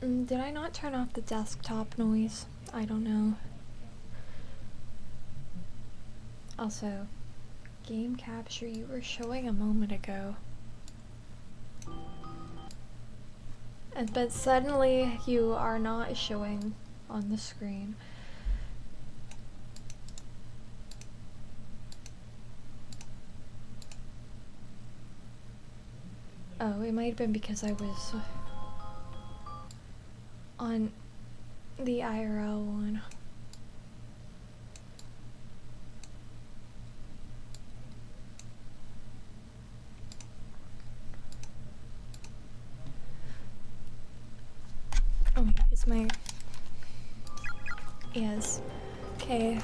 Did I not turn off the desktop noise? I don't know. Also, game capture you were showing a moment ago. But suddenly you are not showing on the screen. Oh, it might have been because I was on the IRL one. Oh wait, it's my... Yes. Okay.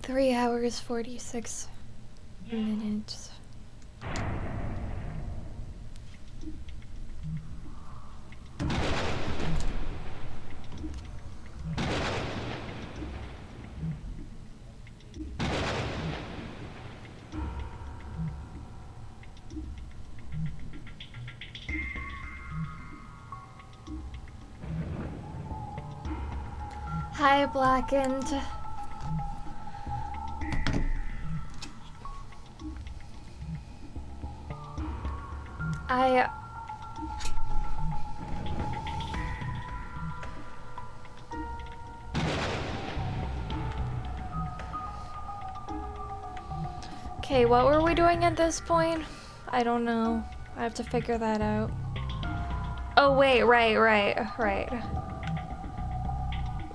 Three hours, 46 minutes. Hi, Blackened. Okay, what were we doing at this point? I don't know. I have to figure that out. Oh wait, right.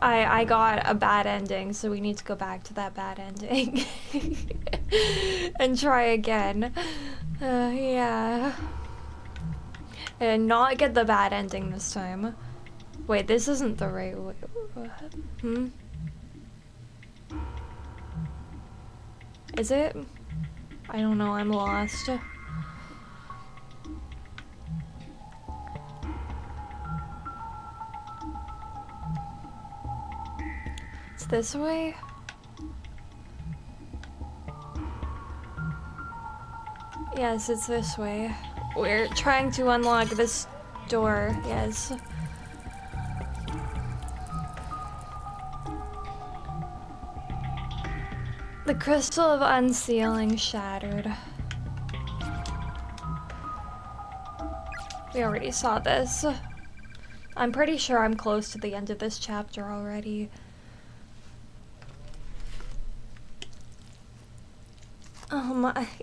I got a bad ending, so we need to go back to that bad ending. And try again. Yeah. And not get the bad ending this time. Wait, this isn't the right way. What? Is it? I don't know, I'm lost. It's this way? Yes, it's this way. We're trying to unlock this door, yes. The crystal of unsealing shattered. We already saw this. I'm pretty sure I'm close to the end of this chapter already.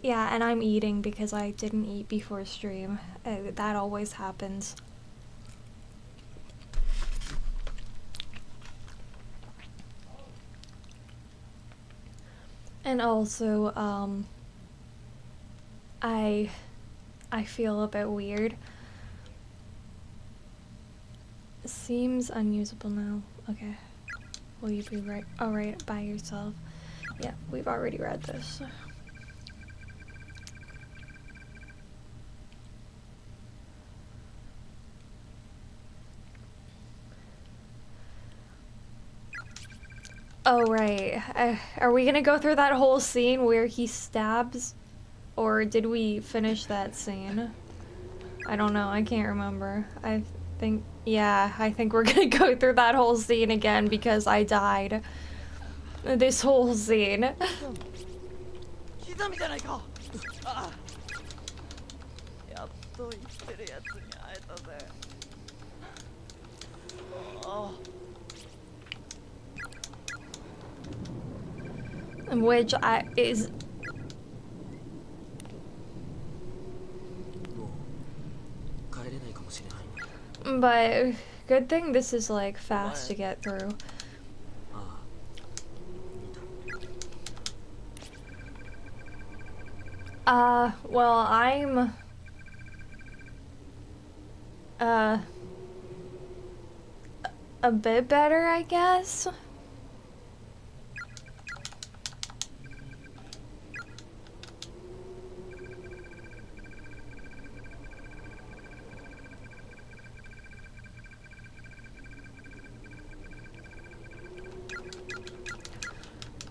Yeah, and I'm eating because I didn't eat before stream. That always happens. And also, I feel a bit weird. Seems unusable now. Okay. Will you be right? Alright, by yourself. Yeah, we've already read this. Oh, right. Are we gonna go through that whole scene where he stabs? Or did we finish that scene? I don't know, I can't remember. I think we're gonna go through that whole scene again because I died. This whole scene. Which is... But good thing this is like fast to get through. Well, I'm... a bit better, I guess.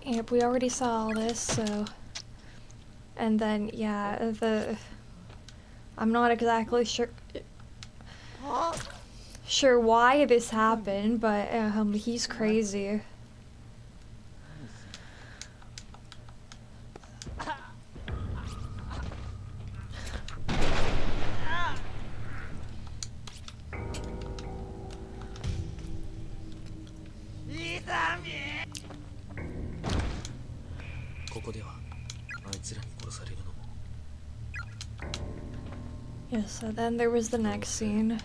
Yep, we already saw all this, so... And then, yeah, I'm not exactly sure why this happened, but he's crazy. Yeah, so then there was the next scene.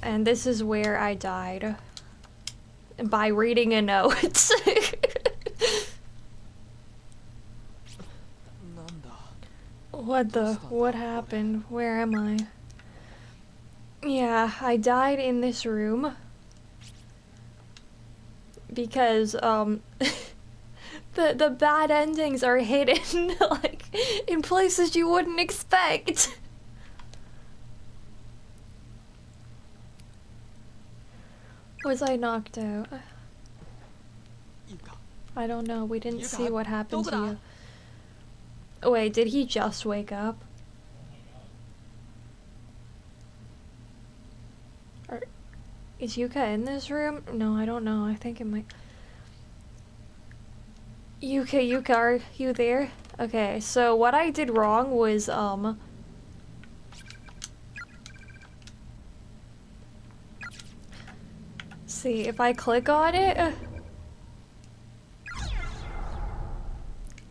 And this is where I died. By reading a note. What happened? Where am I? Yeah, I died in this room. Because, the bad endings are hidden, like, in places you wouldn't expect. Was I knocked out? I don't know, we didn't see what happened to you. Oh, wait, did he just wake up? Or is Yuka in this room? No, I don't know, I think it might... Yuka, are you there? Okay, so what I did wrong was, see, if I click on it...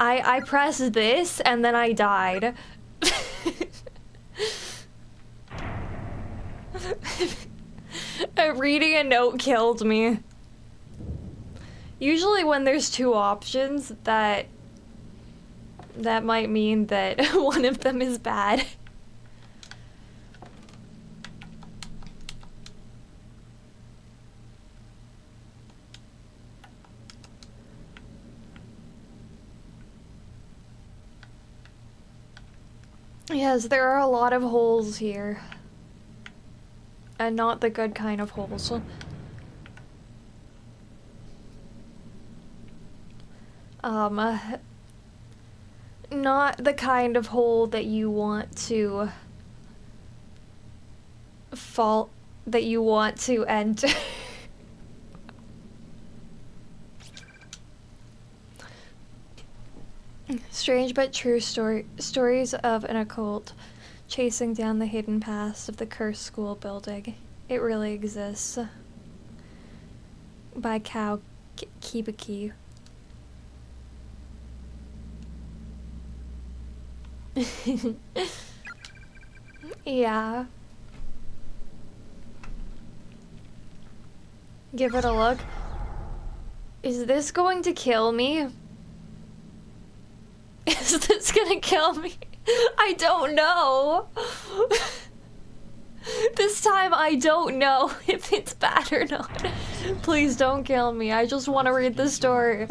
I pressed this, and then I died. Reading a note killed me. Usually when there's two options, that might mean that one of them is bad. Yes, there are a lot of holes here. And not the good kind of holes. Not the kind of hole that you want to enter. Strange but true stories of an occult chasing down the hidden past of the cursed school building. It really exists. By Kao Kibaki. Yeah. Give it a look. Is this going to kill me? Is this gonna kill me? I don't know. This time I don't know if it's bad or not. Please don't kill me. I just want to read the story.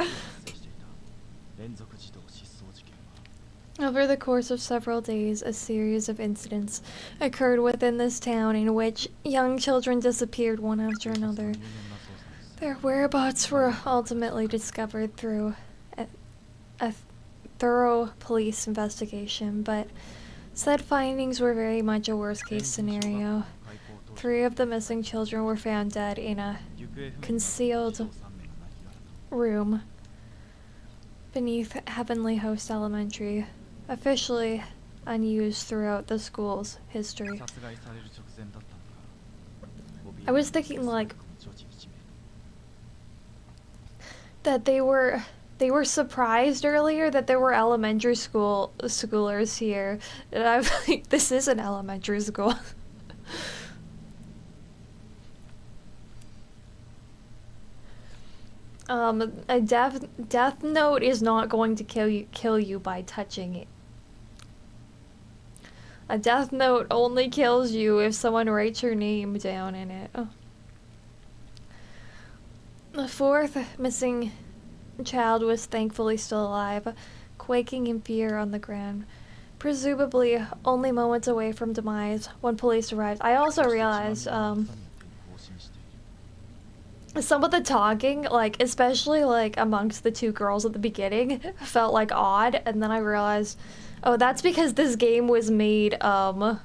Over the course of several days, a series of incidents occurred within this town in which young children disappeared one after another. Their whereabouts were ultimately discovered through a thorough police investigation, but said findings were very much a worst-case scenario. 3 of the missing children were found dead in a concealed room beneath Heavenly Host Elementary, officially unused throughout the school's history. I was thinking, like, that they were surprised earlier that there were elementary schoolers here. And I'm like, this is an elementary school. A death note is not going to kill you by touching it. A death note only kills you if someone writes your name down in it. Oh. The fourth missing child was thankfully still alive, quaking in fear on the ground, presumably only moments away from demise when police arrived. I also realized some of the talking, like especially like amongst the two girls at the beginning, felt like odd, and then I realized, oh, that's because this game was made in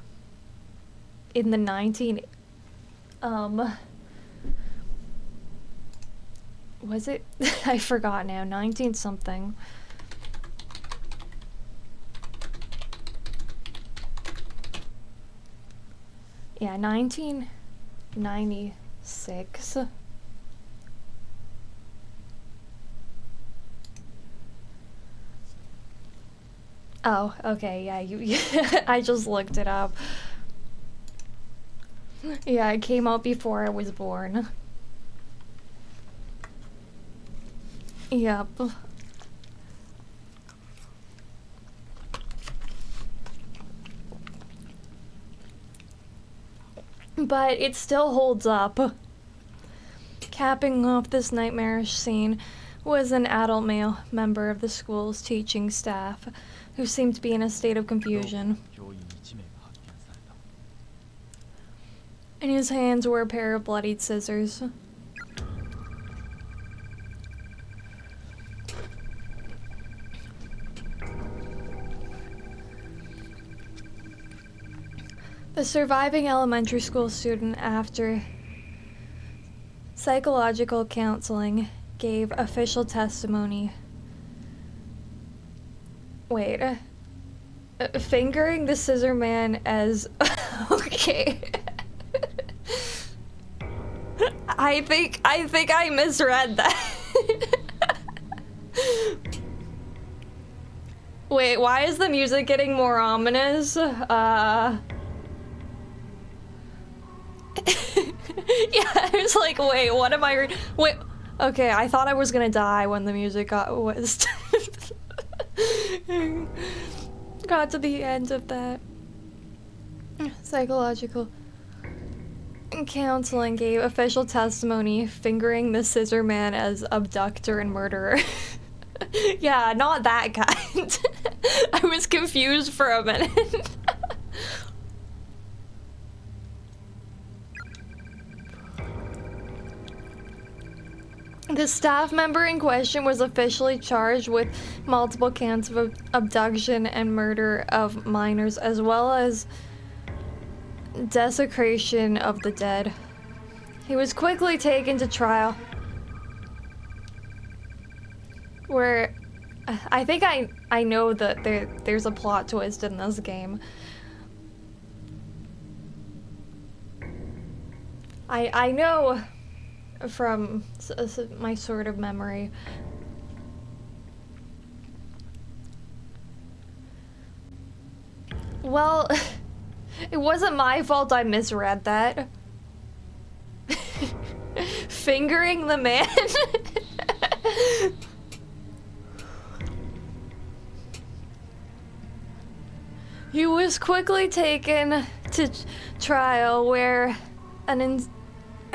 the 19 was it? I forgot now. 19 something. Yeah, 1996. Oh, okay, yeah, you I just looked it up. Yeah, it came out before I was born. Yep. But it still holds up. Capping off this nightmarish scene was an adult male member of the school's teaching staff who seemed to be in a state of confusion. In his hands were a pair of bloodied scissors. The surviving elementary school student, after psychological counseling, gave official testimony. Wait. Fingering the scissor man as... okay. I think I misread that. Wait, why is the music getting more ominous? Yeah, I was like, wait, what am I wait, okay, I thought I was gonna die when the music got to the end of that. Psychological counseling gave official testimony, fingering the scissor man as abductor and murderer. Yeah, not that kind. I was confused for a minute. The staff member in question was officially charged with multiple counts of abduction and murder of minors, as well as desecration of the dead. He was quickly taken to trial, where I think I know that there's a plot twist in this game. I know from my sort of memory. Well, it wasn't my fault I misread that. Fingering the man? He was quickly taken to trial where a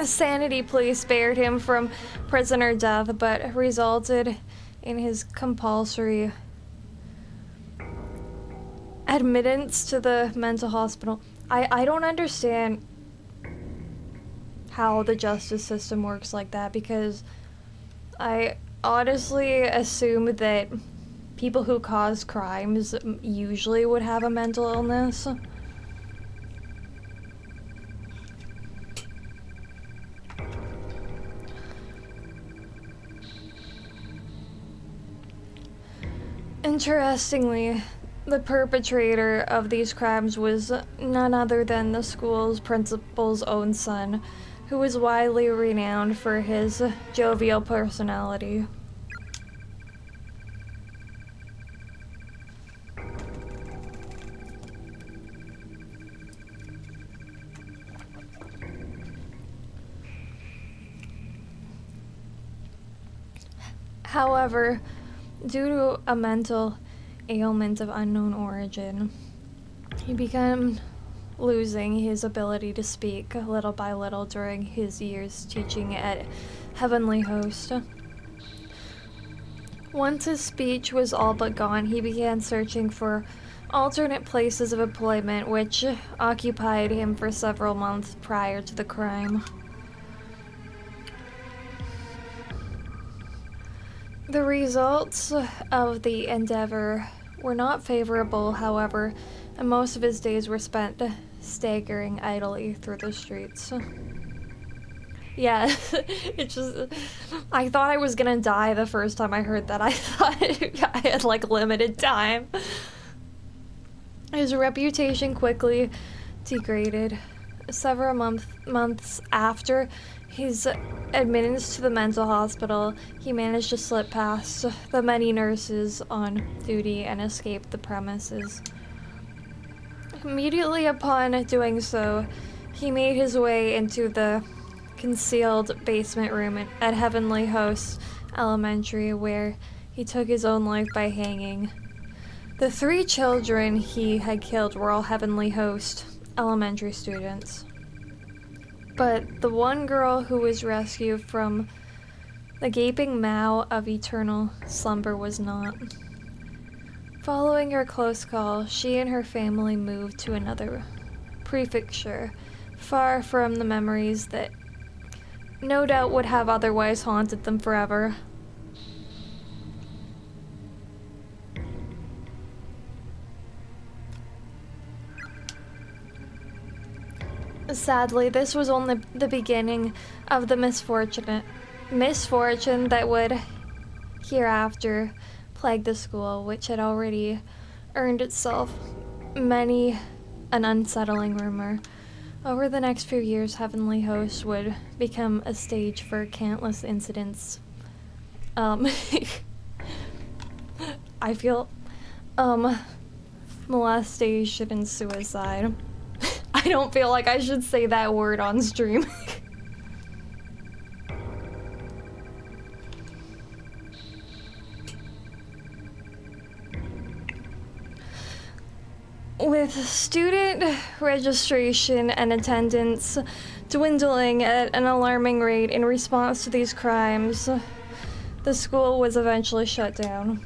sanity plea spared him from prison or death, but resulted in his compulsory admittance to the mental hospital. I don't understand how the justice system works like that, because I honestly assume that people who cause crimes usually would have a mental illness. Interestingly, the perpetrator of these crimes was none other than the school's principal's own son, who was widely renowned for his jovial personality. However, due to a mental ailment of unknown origin, He began losing his ability to speak little by little during his years teaching at Heavenly Host. Once his speech was all but gone, he began searching for alternate places of employment, which occupied him for several months prior to the crime. The results of the endeavor were not favorable, however, and most of his days were spent staggering idly through the streets. Yeah, it just... I thought I was gonna die the first time I heard that. I thought I had, like, limited time. His reputation quickly degraded. Several months after his admittance to the mental hospital, he managed to slip past the many nurses on duty and escape the premises. Immediately upon doing so, he made his way into the concealed basement room at Heavenly Host Elementary, where he took his own life by hanging. The 3 children he had killed were all Heavenly Host elementary students. But the one girl who was rescued from the gaping maw of eternal slumber was not. Following her close call, she and her family moved to another prefecture, far from the memories that no doubt would have otherwise haunted them forever. Sadly, this was only the beginning of the misfortune that would hereafter plague the school, which had already earned itself many an unsettling rumor. Over the next few years, Heavenly Host would become a stage for countless incidents. I feel, molestation and suicide. I don't feel like I should say that word on stream. With student registration and attendance dwindling at an alarming rate in response to these crimes, the school was eventually shut down.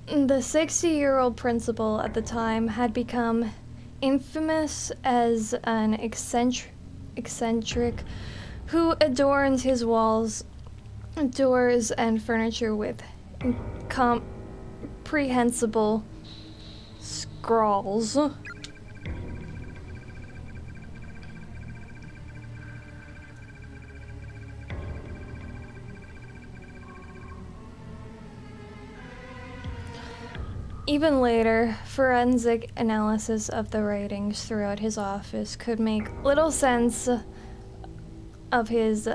The 60-year-old principal at the time had become infamous as an eccentric who adorned his walls, doors, and furniture with incomprehensible scrawls. Even later, forensic analysis of the writings throughout his office could make little sense of his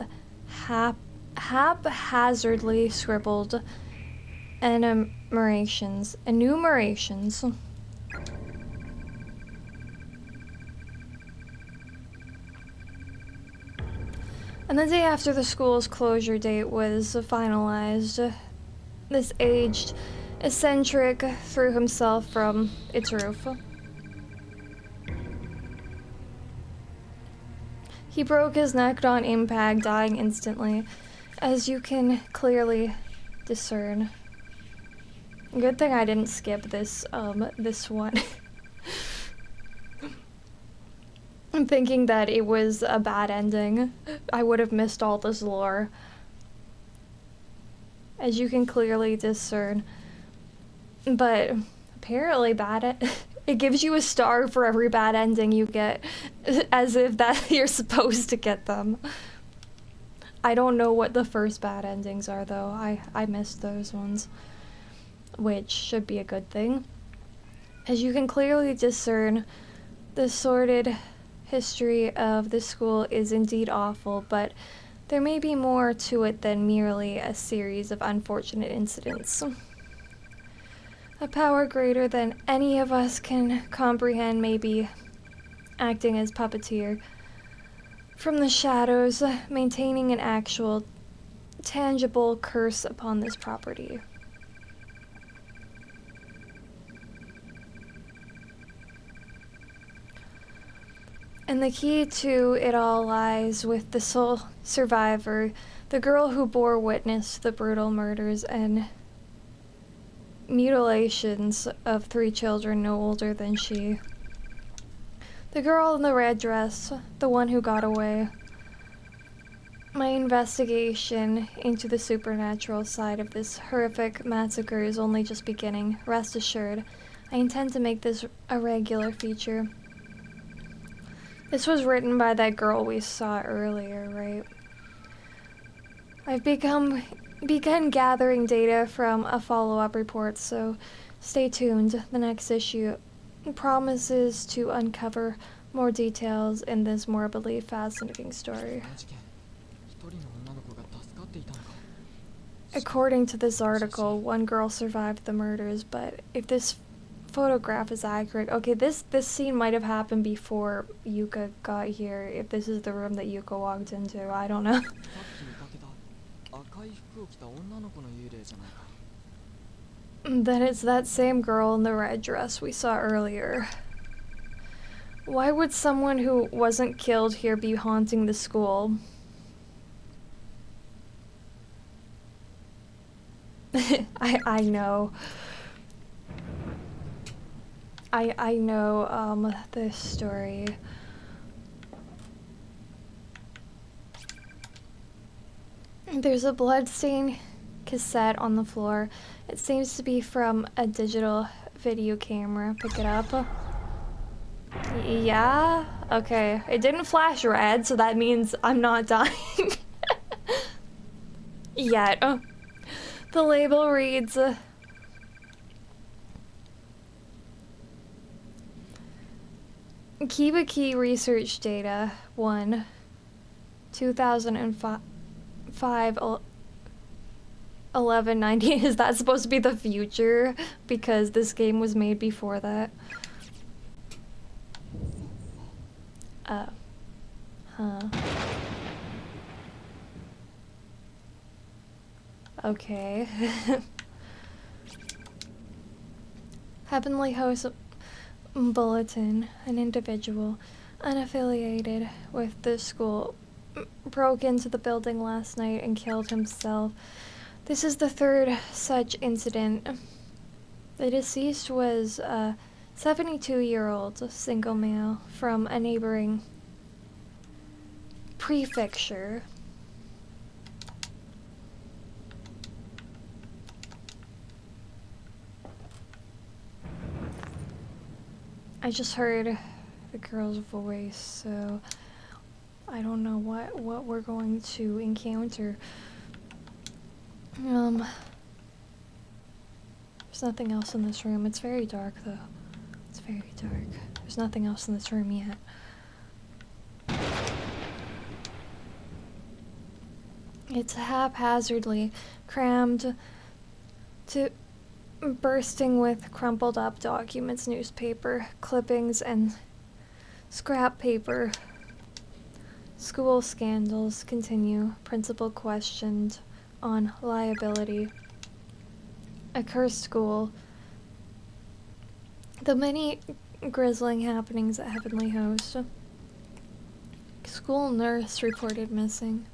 haphazardly scribbled enumerations. And the day after the school's closure date was finalized, this aged eccentric threw himself from its roof. He broke his neck on impact, dying instantly, as you can clearly discern. Good thing I didn't skip this one. I'm thinking that it was a bad ending. I would have missed all this lore. As you can clearly discern. But apparently it gives you a star for every bad ending you get, as if that you're supposed to get them. I don't know what the first bad endings are though. I missed those ones, which should be a good thing. As you can clearly discern, the sordid history of the school is indeed awful, but there may be more to it than merely a series of unfortunate incidents. A power greater than any of us can comprehend may be acting as puppeteer. from the shadows, maintaining an actual, tangible curse upon this property. And the key to it all lies with the sole survivor, the girl who bore witness to the brutal murders and mutilations of 3 children no older than she. The girl in the red dress, the one who got away. My investigation into the supernatural side of this horrific massacre is only just beginning. Rest assured, I intend to make this a regular feature. This was written by that girl we saw earlier, right? I've begun gathering data from a follow-up report, so stay tuned. The next issue promises to uncover more details in this morbidly fascinating story. According to this article, 1 girl survived the murders, but if this photograph is accurate, okay, this scene might have happened before Yuka got here, if this is the room that Yuka walked into, I don't know. Then it's that same girl in the red dress we saw earlier. Why would someone who wasn't killed here be haunting the school? I know. I know, this story. There's a bloodstained cassette on the floor. It seems to be from a digital video camera. Pick it up. Yeah? Okay. It didn't flash red, so that means I'm not dying. Yet. The label reads... Kibaki research data 1 2005 1190. Is that supposed to be the future? Because this game was made before that. Huh. Okay. Heavenly Host Bulletin. An individual unaffiliated with the school broke into the building last night and killed himself. This is the 3rd such incident. The deceased was a 72-year-old single male from a neighboring prefecture. I just heard the girl's voice, so I don't know what we're going to encounter. There's nothing else in this room. It's very dark, though. It's very dark. There's nothing else in this room yet. It's haphazardly crammed to bursting with crumpled up documents, newspaper, clippings, and scrap paper. School scandals continue. Principal questioned on liability. A cursed school. The many grisling happenings at Heavenly Host. School nurse reported missing.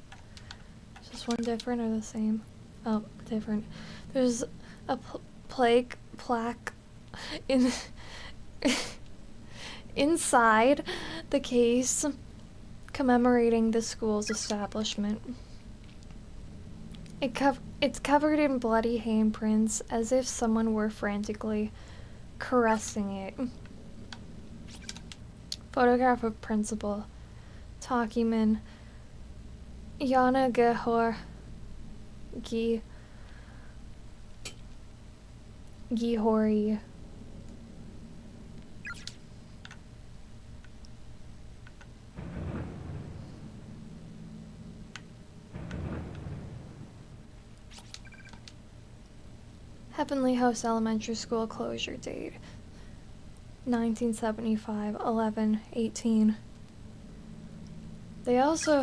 Is this one different or the same? Oh, different. There's a plaque inside the case commemorating the school's establishment. It's covered in bloody handprints, as if someone were frantically caressing it. Photograph of principal Takiman Yana Gihori. Heavenly Host Elementary School closure date 1975 11/18. They also...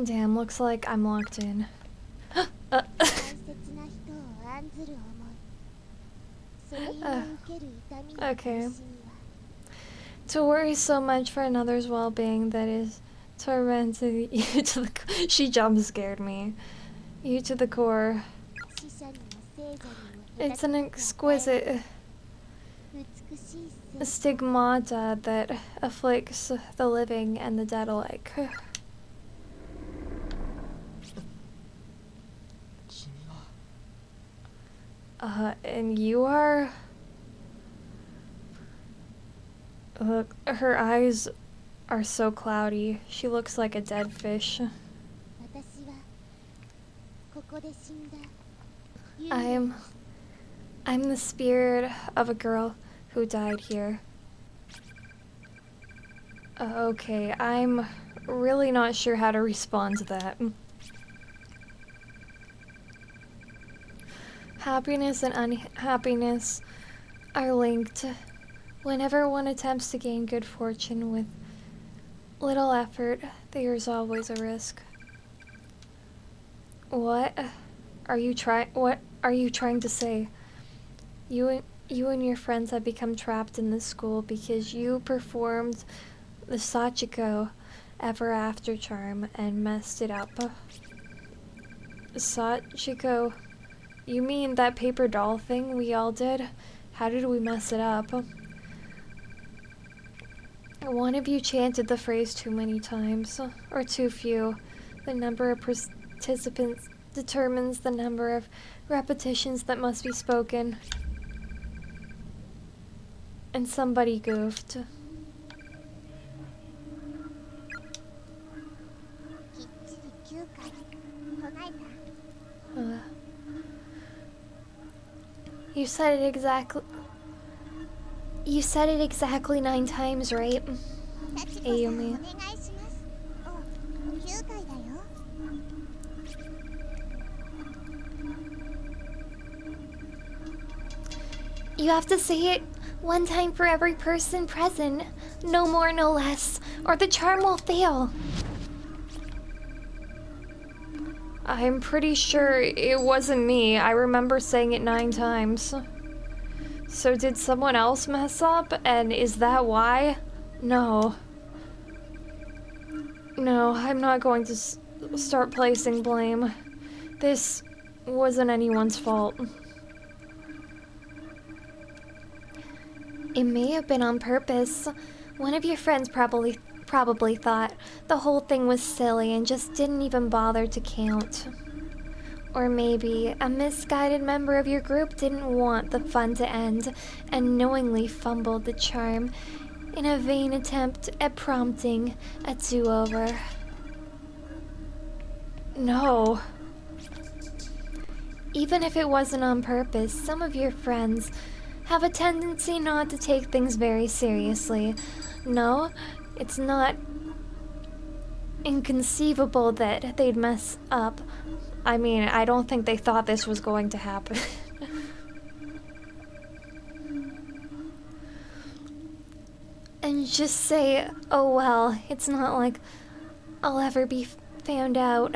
Damn, looks like I'm locked in. Okay. To worry so much for another's well-being that is tormented you to the she jump scared me. You to the core. It's an exquisite stigmata that afflicts the living and the dead alike. And you are... Look, her eyes are so cloudy. She looks like a dead fish. I'm the spirit of a girl who died here. Okay, I'm really not sure how to respond to that. Happiness and unhappiness are linked. Whenever one attempts to gain good fortune with little effort, there is always a risk. What are you trying to say? You and your friends have become trapped in this school because you performed the Sachiko Ever After charm and messed it up. Sachiko, you mean that paper doll thing we all did? How did we mess it up? One of you chanted the phrase too many times, or too few. The number of participants determines the number of repetitions that must be spoken. And somebody goofed. You said it exactly 9 times, right? Ayumi. You have to say it 1 time for every person present. No more, no less, or the charm will fail. I'm pretty sure it wasn't me. I remember saying it 9 times. So did someone else mess up? And is that why? No. No, I'm not going to start placing blame. This wasn't anyone's fault. It may have been on purpose. One of your friends probably thought the whole thing was silly and just didn't even bother to count. Or maybe a misguided member of your group didn't want the fun to end and knowingly fumbled the charm in a vain attempt at prompting a do-over. No. Even if it wasn't on purpose, some of your friends have a tendency not to take things very seriously. No, it's not inconceivable that they'd mess up. I mean, I don't think they thought this was going to happen. And just say, oh well, it's not like I'll ever be found out.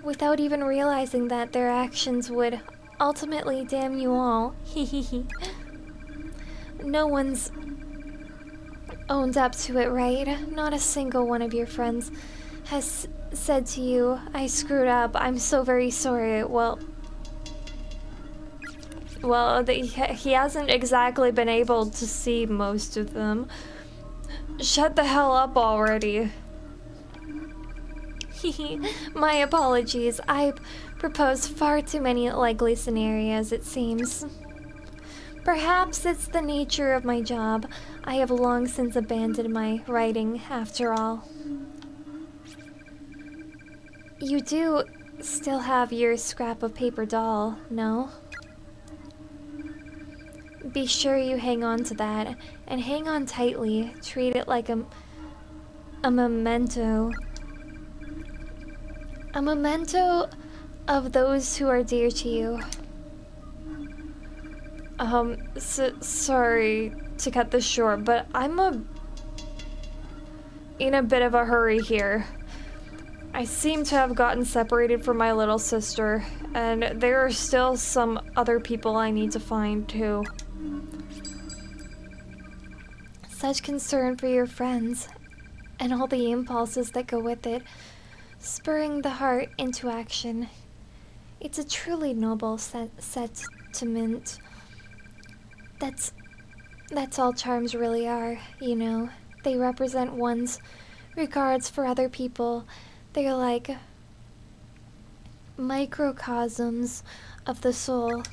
Without even realizing that their actions would ultimately damn you all. Hehehe. No one's owned up to it, right? Not a single one of your friends has said to you, I screwed up, I'm so very sorry. Well, he hasn't exactly been able to see most of them. Shut the hell up already. My apologies, I propose far too many likely scenarios, it seems. Perhaps it's the nature of my job. I have long since abandoned my writing, after all. You do still have your scrap of paper doll, no? Be sure you hang on to that, and hang on tightly. Treat it like a memento. A memento of those who are dear to you. Sorry to cut this short, but I'm in a bit of a hurry here. I seem to have gotten separated from my little sister, and there are still some other people I need to find too. Such concern for your friends, and all the impulses that go with it, spurring the heart into action. It's a truly noble sentiment. That's all charms really are, you know. They represent one's regards for other people. They're like microcosms of the soul.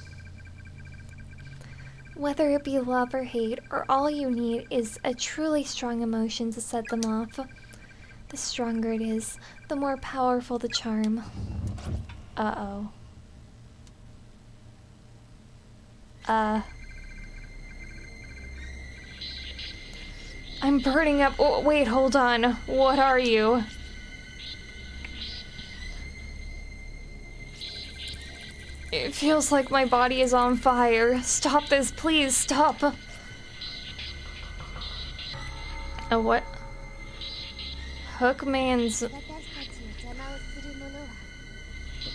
Whether it be love or hate, or all you need is a truly strong emotion to set them off. The stronger it is, the more powerful the charm. Uh-oh. I'm burning up. Oh, wait, hold on. What are you? It feels like my body is on fire. Stop this, please, stop. Oh, what? Hookman's...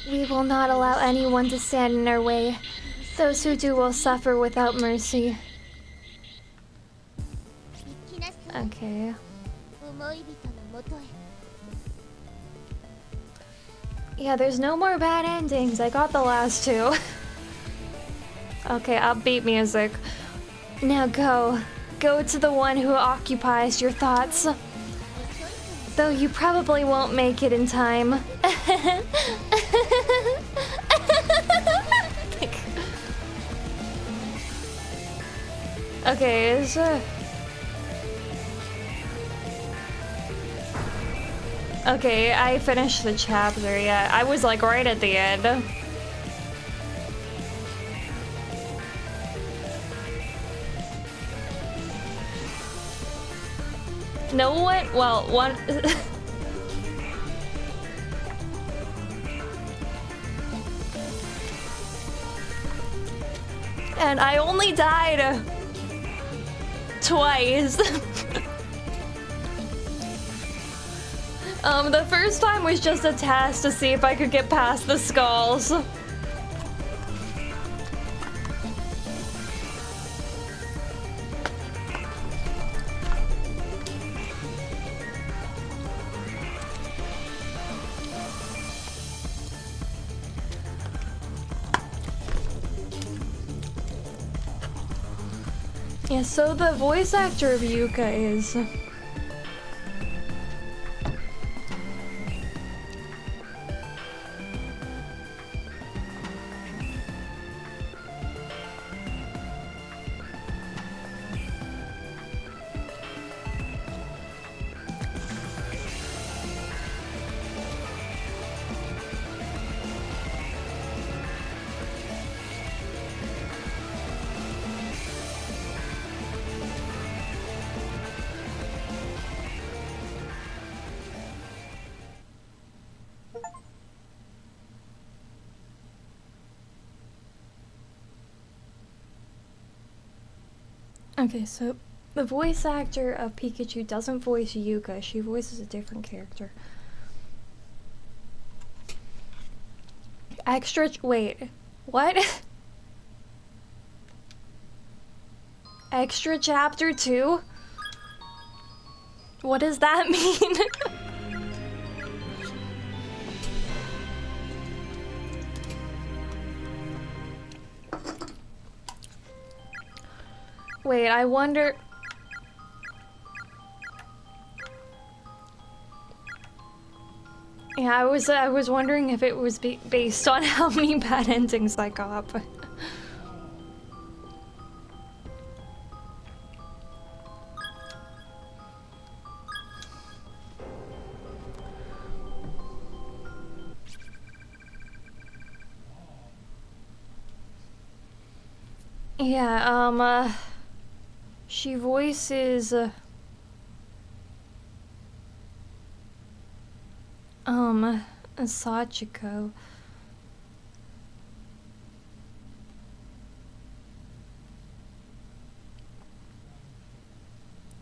We will not allow anyone to stand in our way. Those who do will suffer without mercy. Okay. Yeah, there's no more bad endings. I got the last two. Okay, upbeat music. Now go. Go to the one who occupies your thoughts. Though you probably won't make it in time. Okay, is okay, I finished the chapter, yeah. I was like right at the end. No one, well, one... And I only died twice. The first time was just a test to see if I could get past the skulls. Yeah, so the voice actor of Yuka is... Okay, so the voice actor of Pikachu doesn't voice Yuka, she voices a different character. Wait, what? Extra chapter 2? What does that mean? Wait, I wonder... Yeah, I was wondering if it was based on how many bad endings I got, but... Yeah, she voices, Sachiko. 。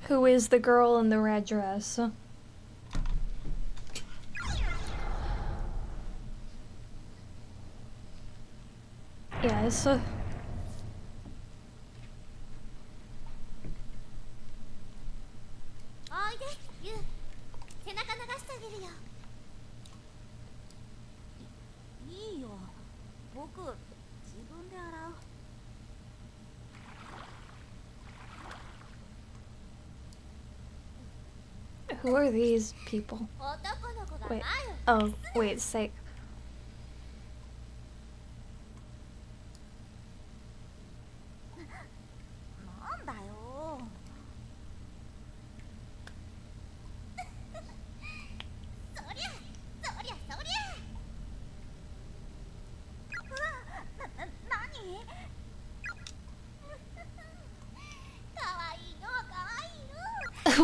Who is the girl in the red dress? Yes. Who are these people? Wait. Oh, wait, say.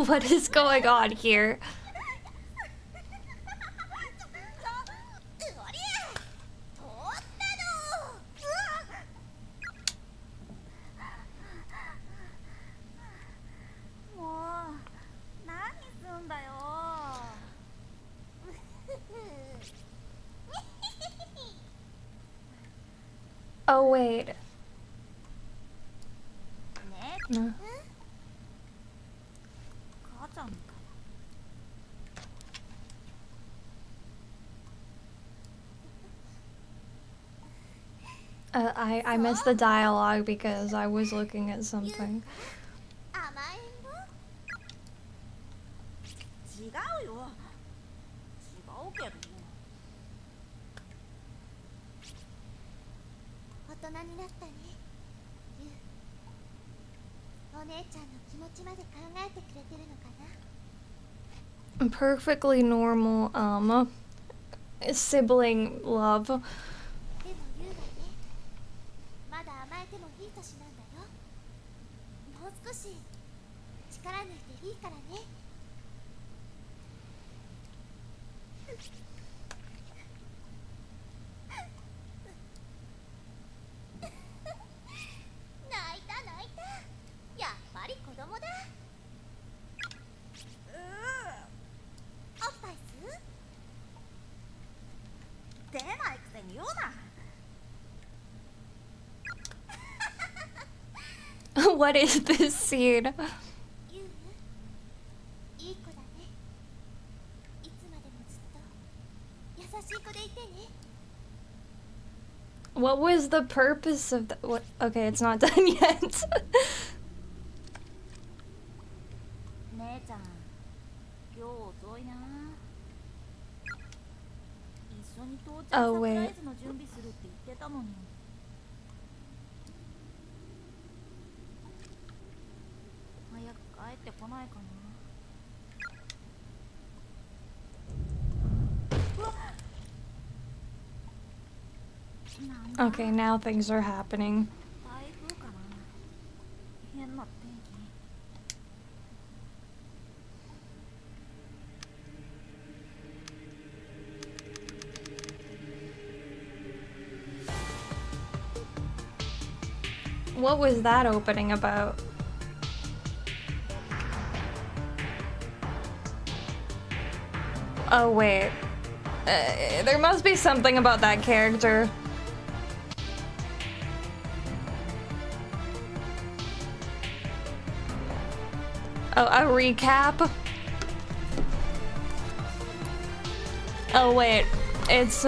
What is going on here? Oh, wait. No. I missed the dialogue because I was looking at something. Perfectly normal, sibling love. What is this scene? What was the purpose of that? What? Okay, it's not done yet. Oh, wait. Okay, now things are happening. What was that opening about? Oh, wait. There must be something about that character. Oh, a recap? Oh, wait. It's...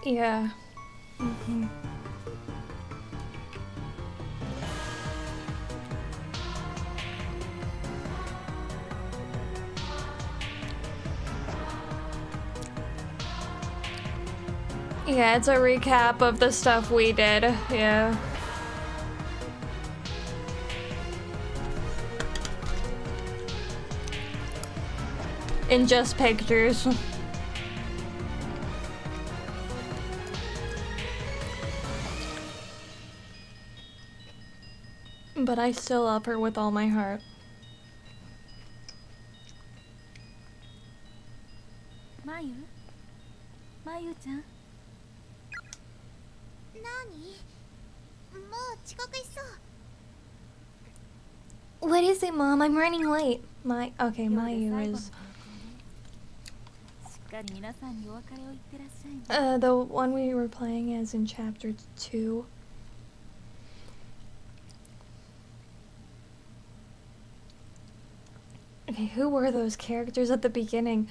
yeah. Mm-hmm. Yeah, it's a recap of the stuff we did. Yeah. In just pictures. But I still love her with all my heart. What is it, Mom? I'm running late. Okay, Mayu is... the one we were playing is in chapter 2. Okay, who were those characters at the beginning?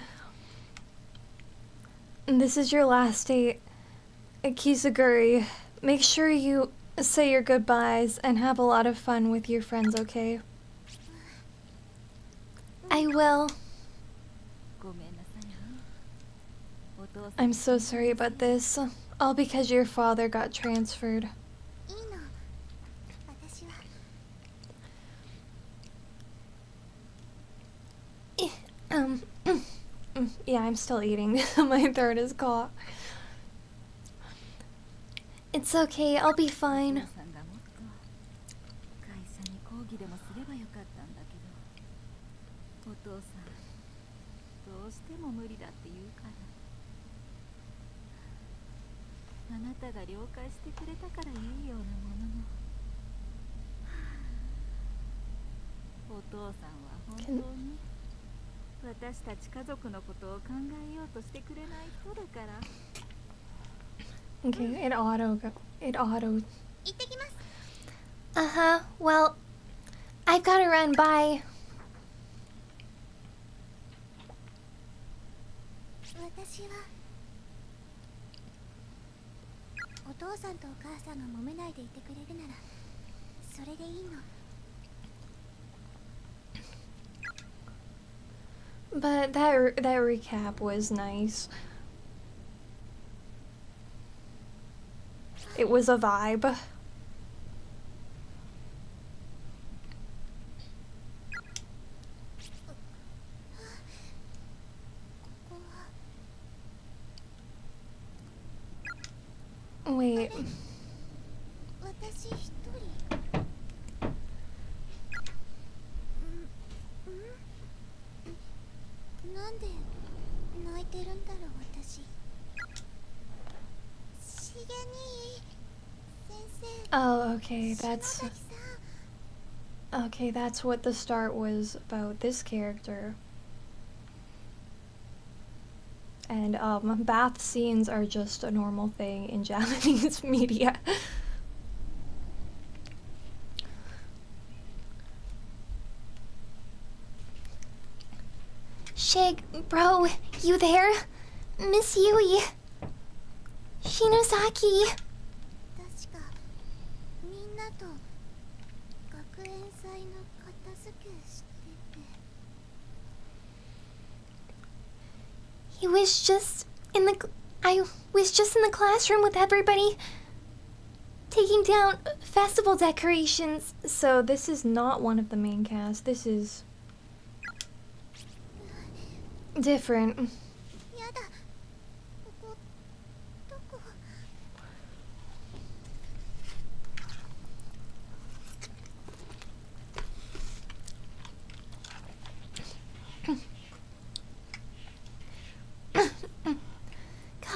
And this is your last date. Kisaguri, make sure you say your goodbyes and have a lot of fun with your friends, okay? I will. I'm so sorry about this. All because your father got transferred. Yeah, I'm still eating. My throat is caught. It's okay, I'll be fine. Okay, it auto. Well, I've gotta run, bye. But that recap was nice. It was a vibe. Wait. Oh, okay, that's what the start was about this character. And bath scenes are just a normal thing in Japanese media. Shig, bro, you there? Miss Yui. Shinosaki. I was just in the classroom with everybody taking down festival decorations. So this is not one of the main cast. This is different.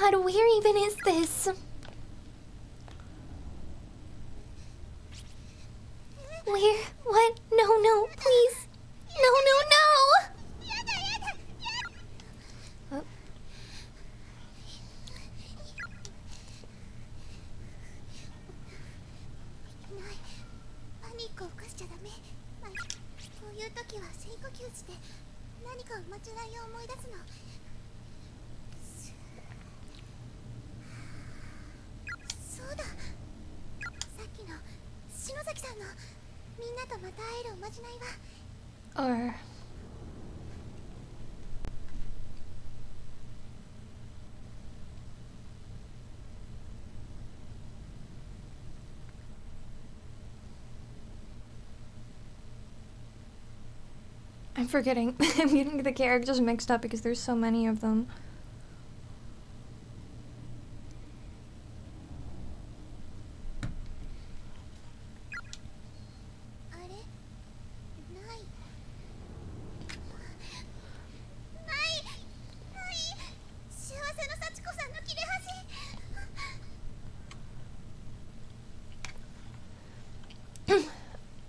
God, where even is this? Where? What? No, please. No. Oh. Or I'm forgetting. I'm getting the characters mixed up because there's so many of them.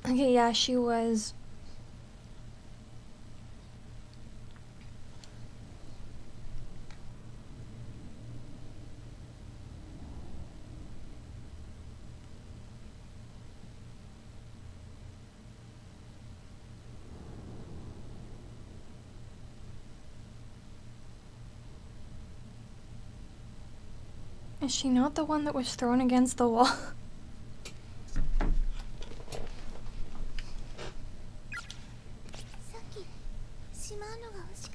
Okay, yeah, she was. Is she not the one that was thrown against the wall?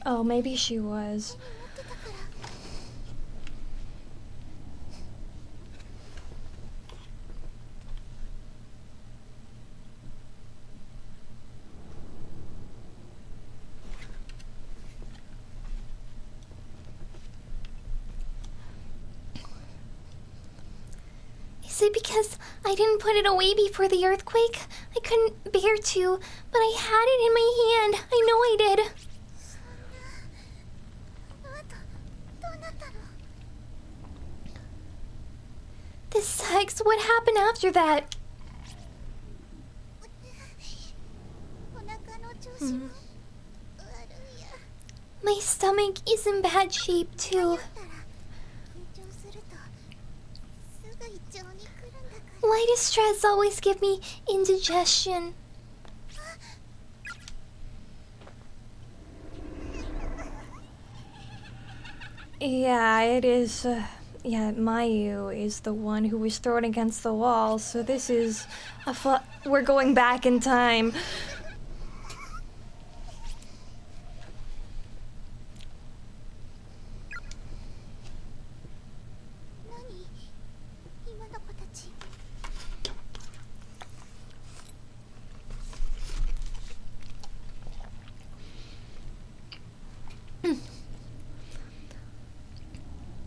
Oh, maybe she was. Is it because I didn't put it away before the earthquake? I couldn't bear to, but I had it in my hand. I know I did. The sex, what happened after that? My stomach is in bad shape too. Why does stress always give me indigestion? Yeah, it is. Yeah, Mayu is the one who was thrown against the wall, so this is we're going back in time.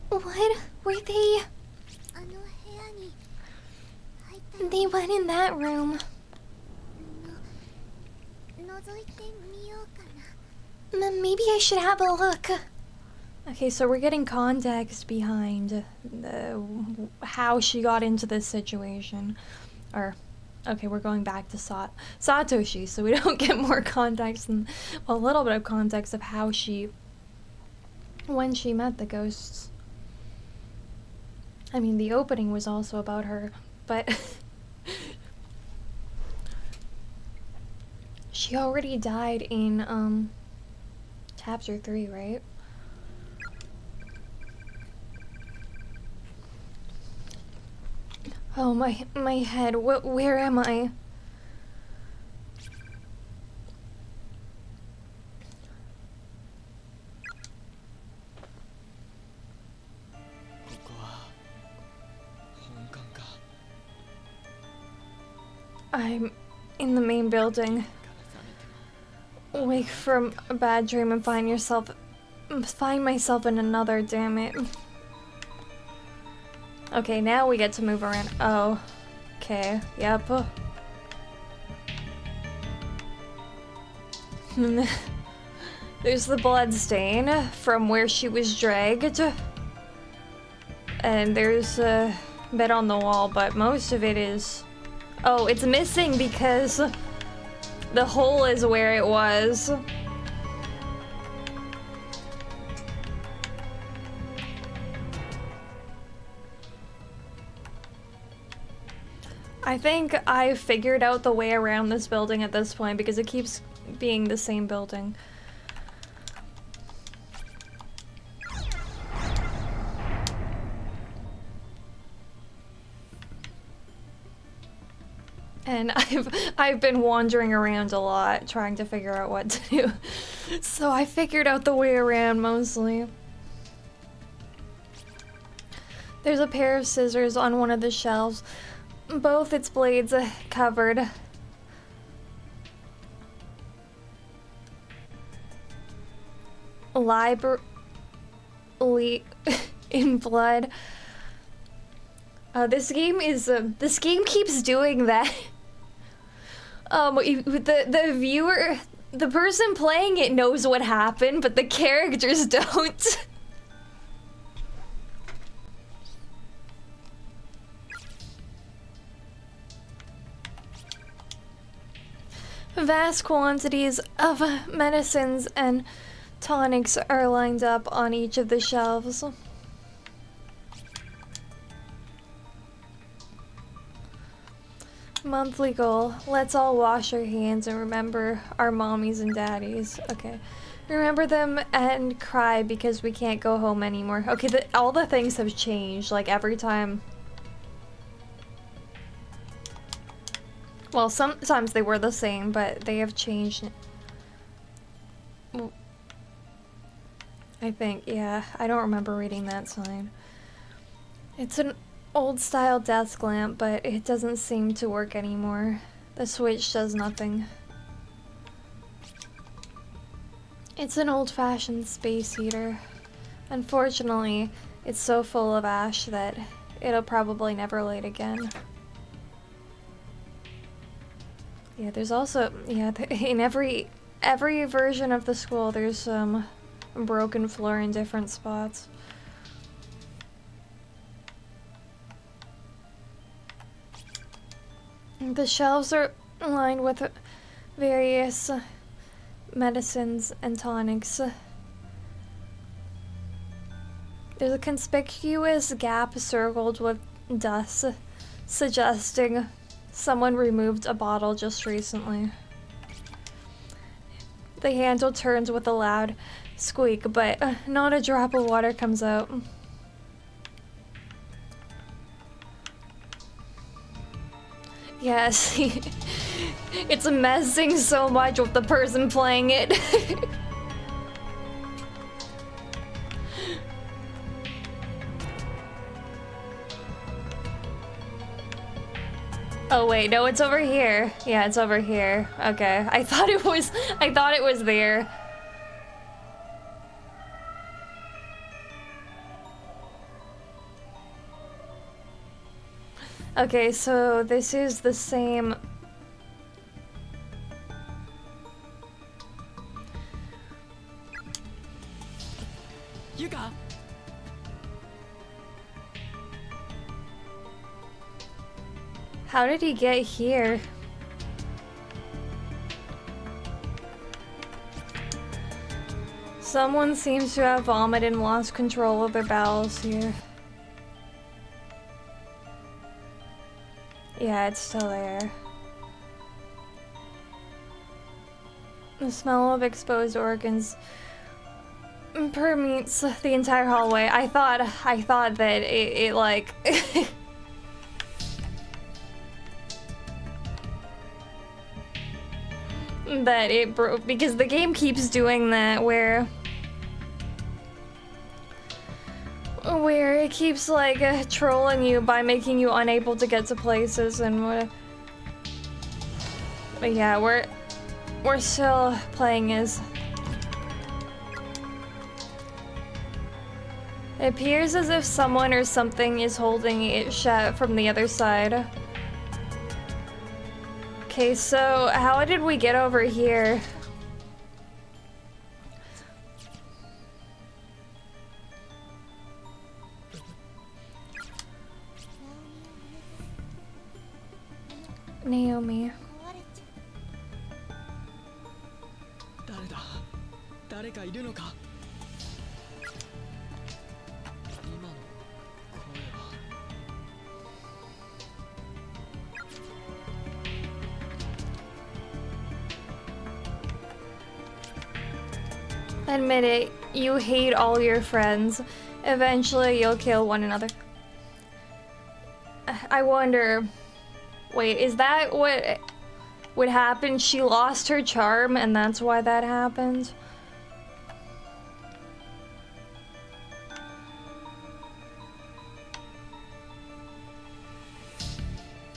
What were they? They went in that room. Maybe I should have a look. Okay, so we're getting context behind how she got into this situation. Or, okay, we're going back to Satoshi, so we don't get more context and a little bit of context of how when she met the ghosts. I mean, the opening was also about her, but she already died in chapter 3, right? Oh, my head. Where am I? I'm in the main building. Wake from a bad dream and find myself in another, damn it. Okay, now we get to move around. Oh. Okay, yep. There's the blood stain from where she was dragged. And there's a bit on the wall, but most of it is... Oh, it's missing because the hole is where it was. I think I figured out the way around this building at this point because it keeps being the same building. And I've been wandering around a lot trying to figure out what to do. So I figured out the way around mostly. There's a pair of scissors on one of the shelves. Both its blades covered. Library in blood. This game keeps doing that. The viewer, the person playing it knows what happened, but the characters don't. Vast quantities of medicines and tonics are lined up on each of the shelves. Monthly goal. Let's all wash our hands and remember our mommies and daddies. Okay. Remember them and cry because we can't go home anymore. Okay, all the things have changed, like every time. Well, sometimes they were the same, but they have changed. I think, yeah. I don't remember reading that sign. It's an old-style desk lamp, but it doesn't seem to work anymore. The switch does nothing. It's an old-fashioned space heater. Unfortunately, it's so full of ash that it'll probably never light again. Yeah, there's also, yeah, in every version of the school, there's some broken floor in different spots. The shelves are lined with various medicines and tonics. There's a conspicuous gap circled with dust, suggesting someone removed a bottle just recently. The handle turns with a loud squeak, but not a drop of water comes out. Yes, it's messing so much with the person playing it. Oh wait, no, it's over here. Yeah, it's over here. Okay, I thought it was there. Okay, so this is the same. Yuka. How did he get here? Someone seems to have vomited and lost control of their bowels here. Yeah, it's still there. The smell of exposed organs permeates the entire hallway. I thought that it like that it broke, because the game keeps doing that where it keeps like trolling you by making you unable to get to places and what. But yeah, we're still playing as. It appears as if someone or something is holding it shut from the other side. Okay, so how did we get over here? Naomi. Admit it, you hate all your friends. Eventually, you'll kill one another. I wonder... Wait, is that what would happen? She lost her charm and that's why that happened?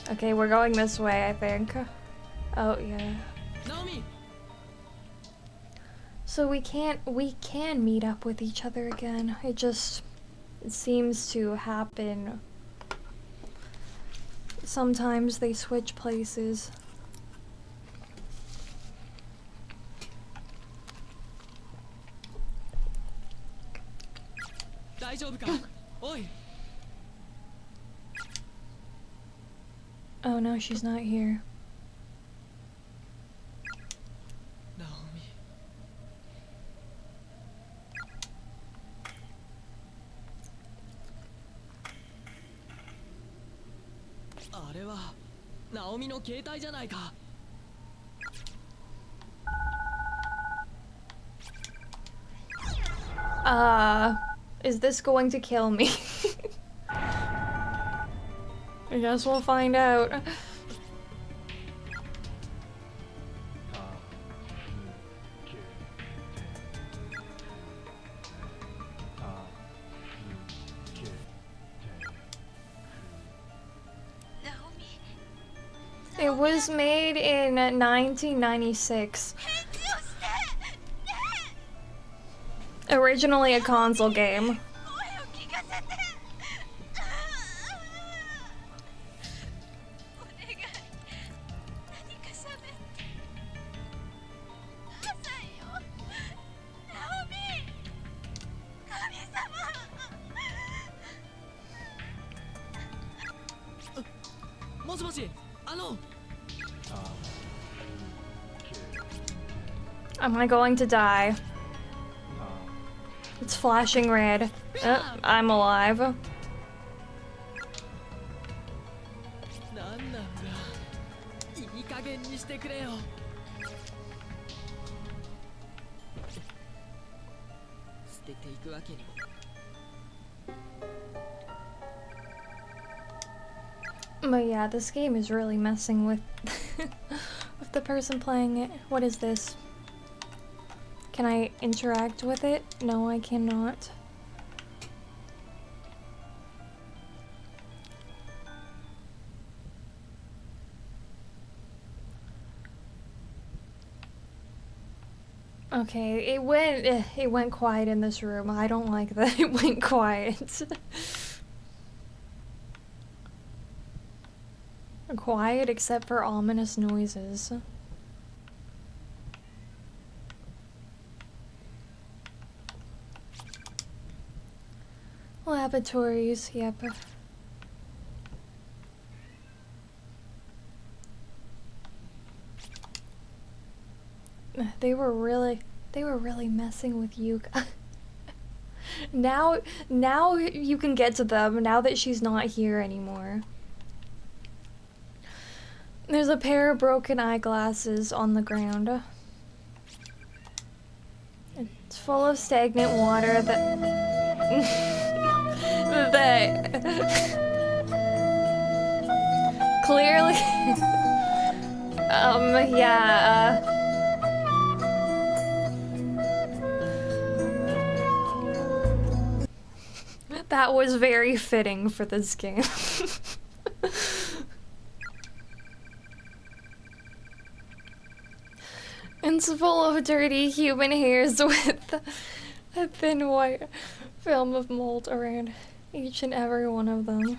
Okay, we're going this way, I think. Oh, yeah. Naomi! So we can meet up with each other again. It seems to happen. Sometimes they switch places. Oh no, she's not here. あれはナオミの携帯じゃないか。 Is this going to kill me? I guess we'll find out. It was made in 1996. Originally a console game. Am I going to die? It's flashing red. I'm alive. なんなんだ。いい加減にしてくれよ。捨てていくわけにも。But yeah, this game is really messing with with the person playing it. What is this? Can I interact with it? No, I cannot. Okay, it went quiet in this room. I don't like that it went quiet. Quiet except for ominous noises. Laboratories, yep. They were really messing with Yuka. Now you can get to them now that she's not here anymore. There's a pair of broken eyeglasses on the ground. It's full of stagnant water that clearly yeah, that was very fitting for this game. It's full of dirty human hairs with a thin white film of mold around each and every one of them.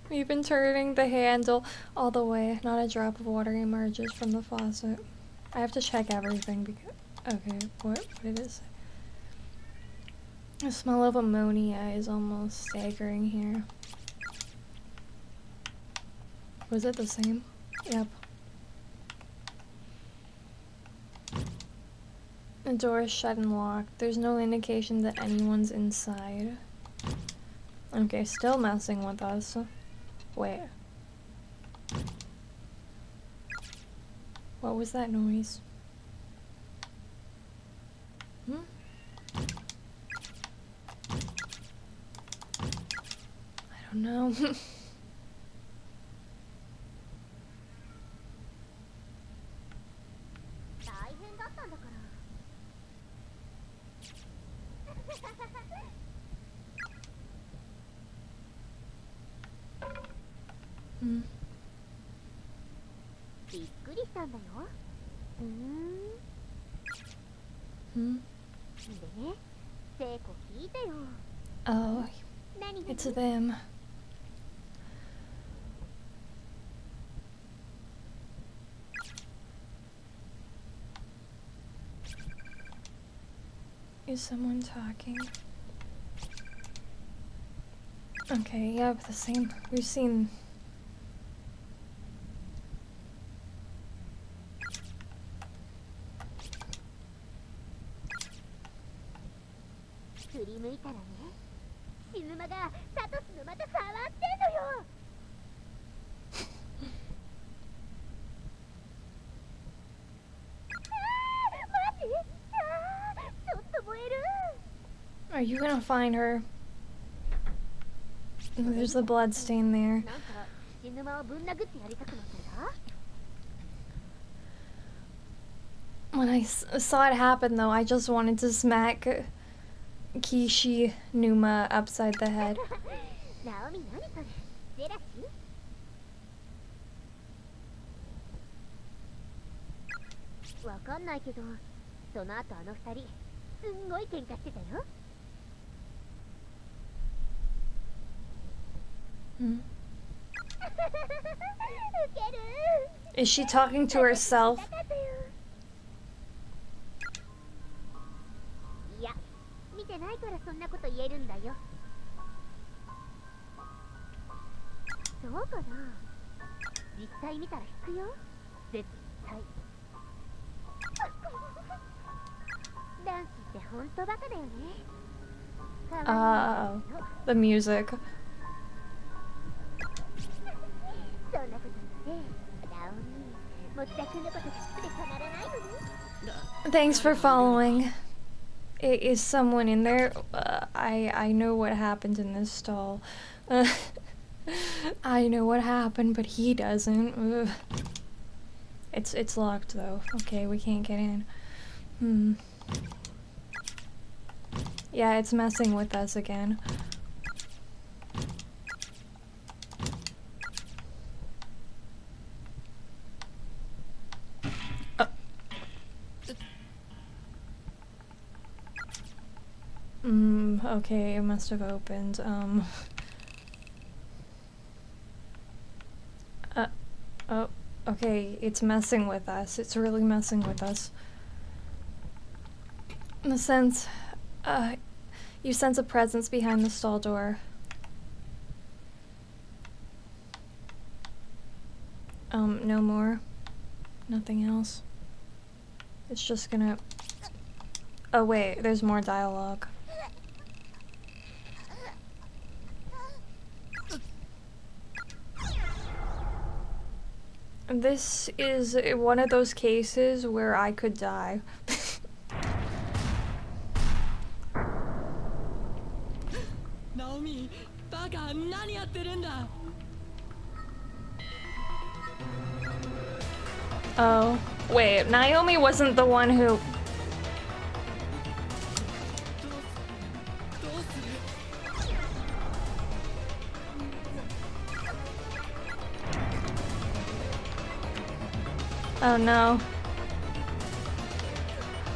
Even turning the handle all the way, not a drop of water emerges from the faucet. I have to check everything because... Okay, what did it say? The smell of ammonia is almost staggering here. Was it the same? Yep. The door is shut and locked. There's no indication that anyone's inside. Okay, still messing with us. Wait. What was that noise? I don't know. Oh, it's them. Is someone talking? Okay, yeah, the same. We've seen... 死ぬ間がサトスのまた触ってんのよ。マジ？ちょっと燃える。 Are you gonna find her? There's the blood stain there. なんか死ぬ間をぶん殴ってやりたくなったんだ。 When I saw it happen, though, I just wanted to smack Kishi Numa upside the head. ナオミ何それ？ジェラシー？わかんないけど、その後あの二人すんごい喧嘩してたよ。 Hmm. ウケる。 Is she talking to herself? いや、見てないからそんなこと言えるんだよ。そうかな。実際見たら引くよ。絶対。ダンスって本当バカだよね。 The music. そんなこと言って、ナオミ、もちだくんのこと好きでたまらないのね。 Thanks for following. Is someone in there? I know what happened in this stall. I know what happened, but he doesn't. Ugh. It's locked though. Okay, we can't get in. Hmm. Yeah, it's messing with us again. Okay, it must have opened. Oh, okay, it's messing with us. It's really messing with us. In the sense, you sense a presence behind the stall door. No more. Nothing else. It's just gonna... Oh wait, there's more dialogue. This is one of those cases where I could die. Naomi, バカ、何やってるんだ。 Oh, wait, Naomi wasn't the one who... Oh no.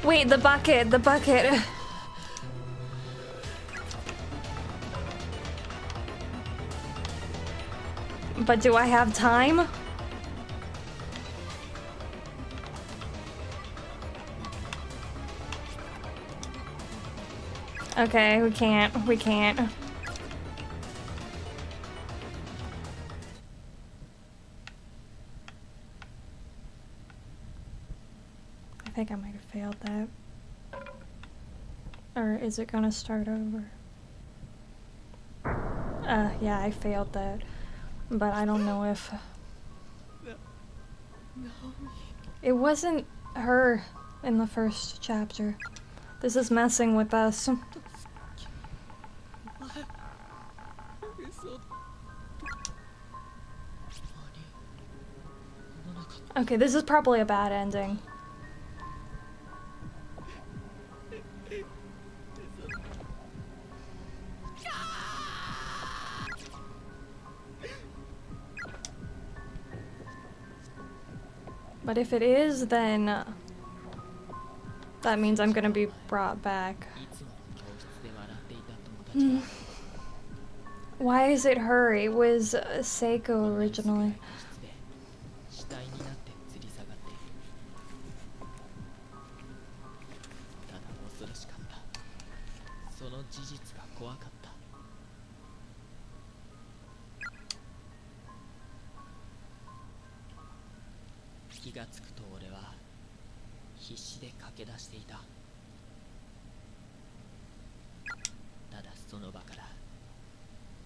Wait, the bucket, the bucket. But do I have time? Okay, we can't. I think I might have failed that. Or is it gonna start over? Yeah, I failed that. But I don't know if... It wasn't her in the first chapter. This is messing with us. Okay, this is probably a bad ending. But if it is, then that means I'm gonna be brought back. Why is it her? It was Seiko originally.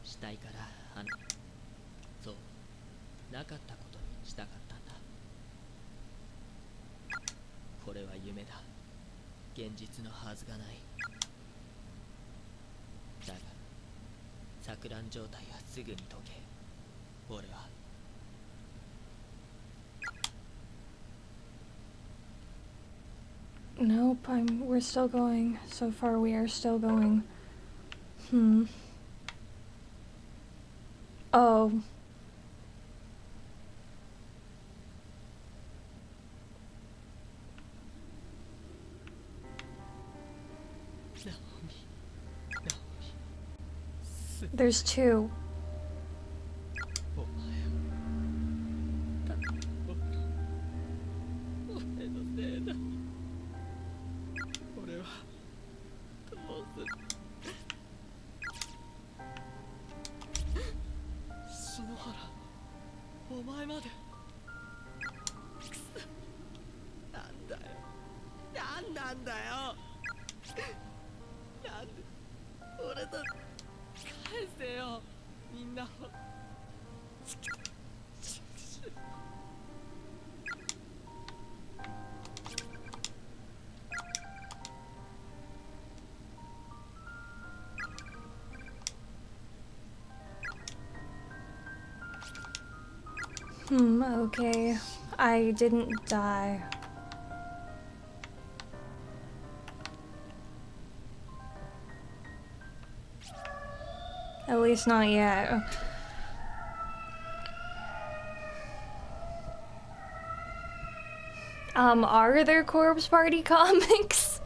したいからそうなかったことにしたかったんだ。これは夢だ。現実のはずがない。だが錯乱状態はすぐに解け、俺はNope, we're still going. So far we are still going. Oh. There's two. お前俺のせいだ。俺はどうする。篠原、お前まで。くそ、なんだよ、なんなんだよ。なんで俺と返せよ、みんなを。Okay. I didn't die. At least not yet. Are there Corpse Party comics?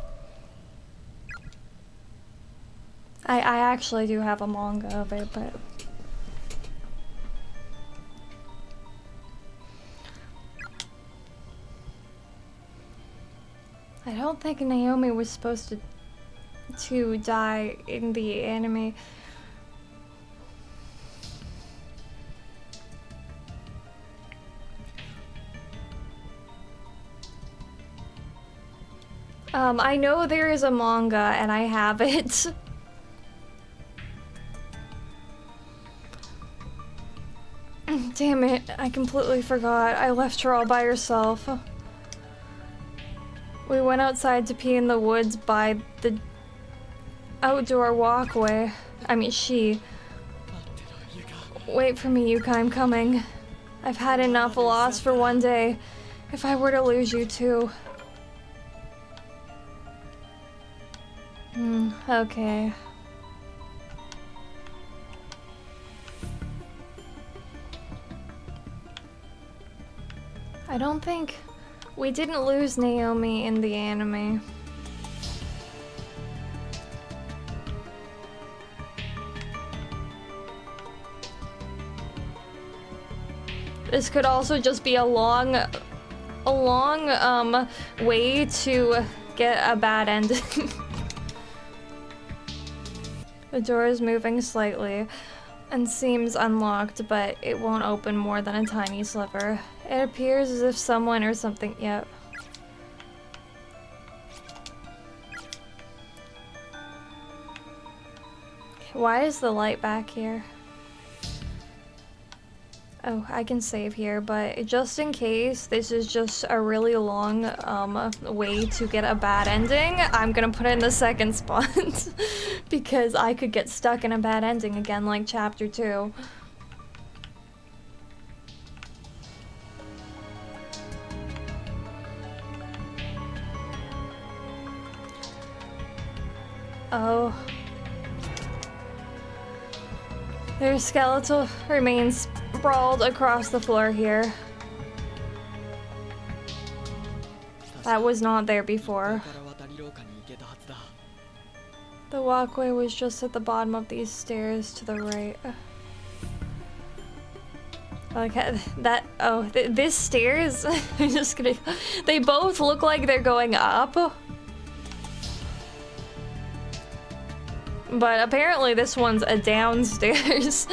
I actually do have a manga of it, but... I don't think Naomi was supposed to die in the anime. I know there is a manga and I have it. Damn it, I completely forgot. I left her all by herself. We went outside to pee in the woods by the outdoor walkway. I mean, she. Wait for me, Yuka, I'm coming. I've had enough loss for one day. If I were to lose you too. Okay. I don't think we didn't lose Naomi in the anime. This could also just be a long way to get a bad ending. The door is moving slightly and seems unlocked, but it won't open more than a tiny sliver. It appears as if someone or something... Yep. Why is the light back here? Oh, I can save here, but just in case this is just a really long way to get a bad ending, I'm gonna put it in the second spot because I could get stuck in a bad ending again like chapter 2. Oh. There's skeletal remains sprawled across the floor here. That was not there before. The walkway was just at the bottom of these stairs to the right. Okay, that, oh, this stairs, I'm just gonna, they both look like they're going up. But apparently this one's a downstairs.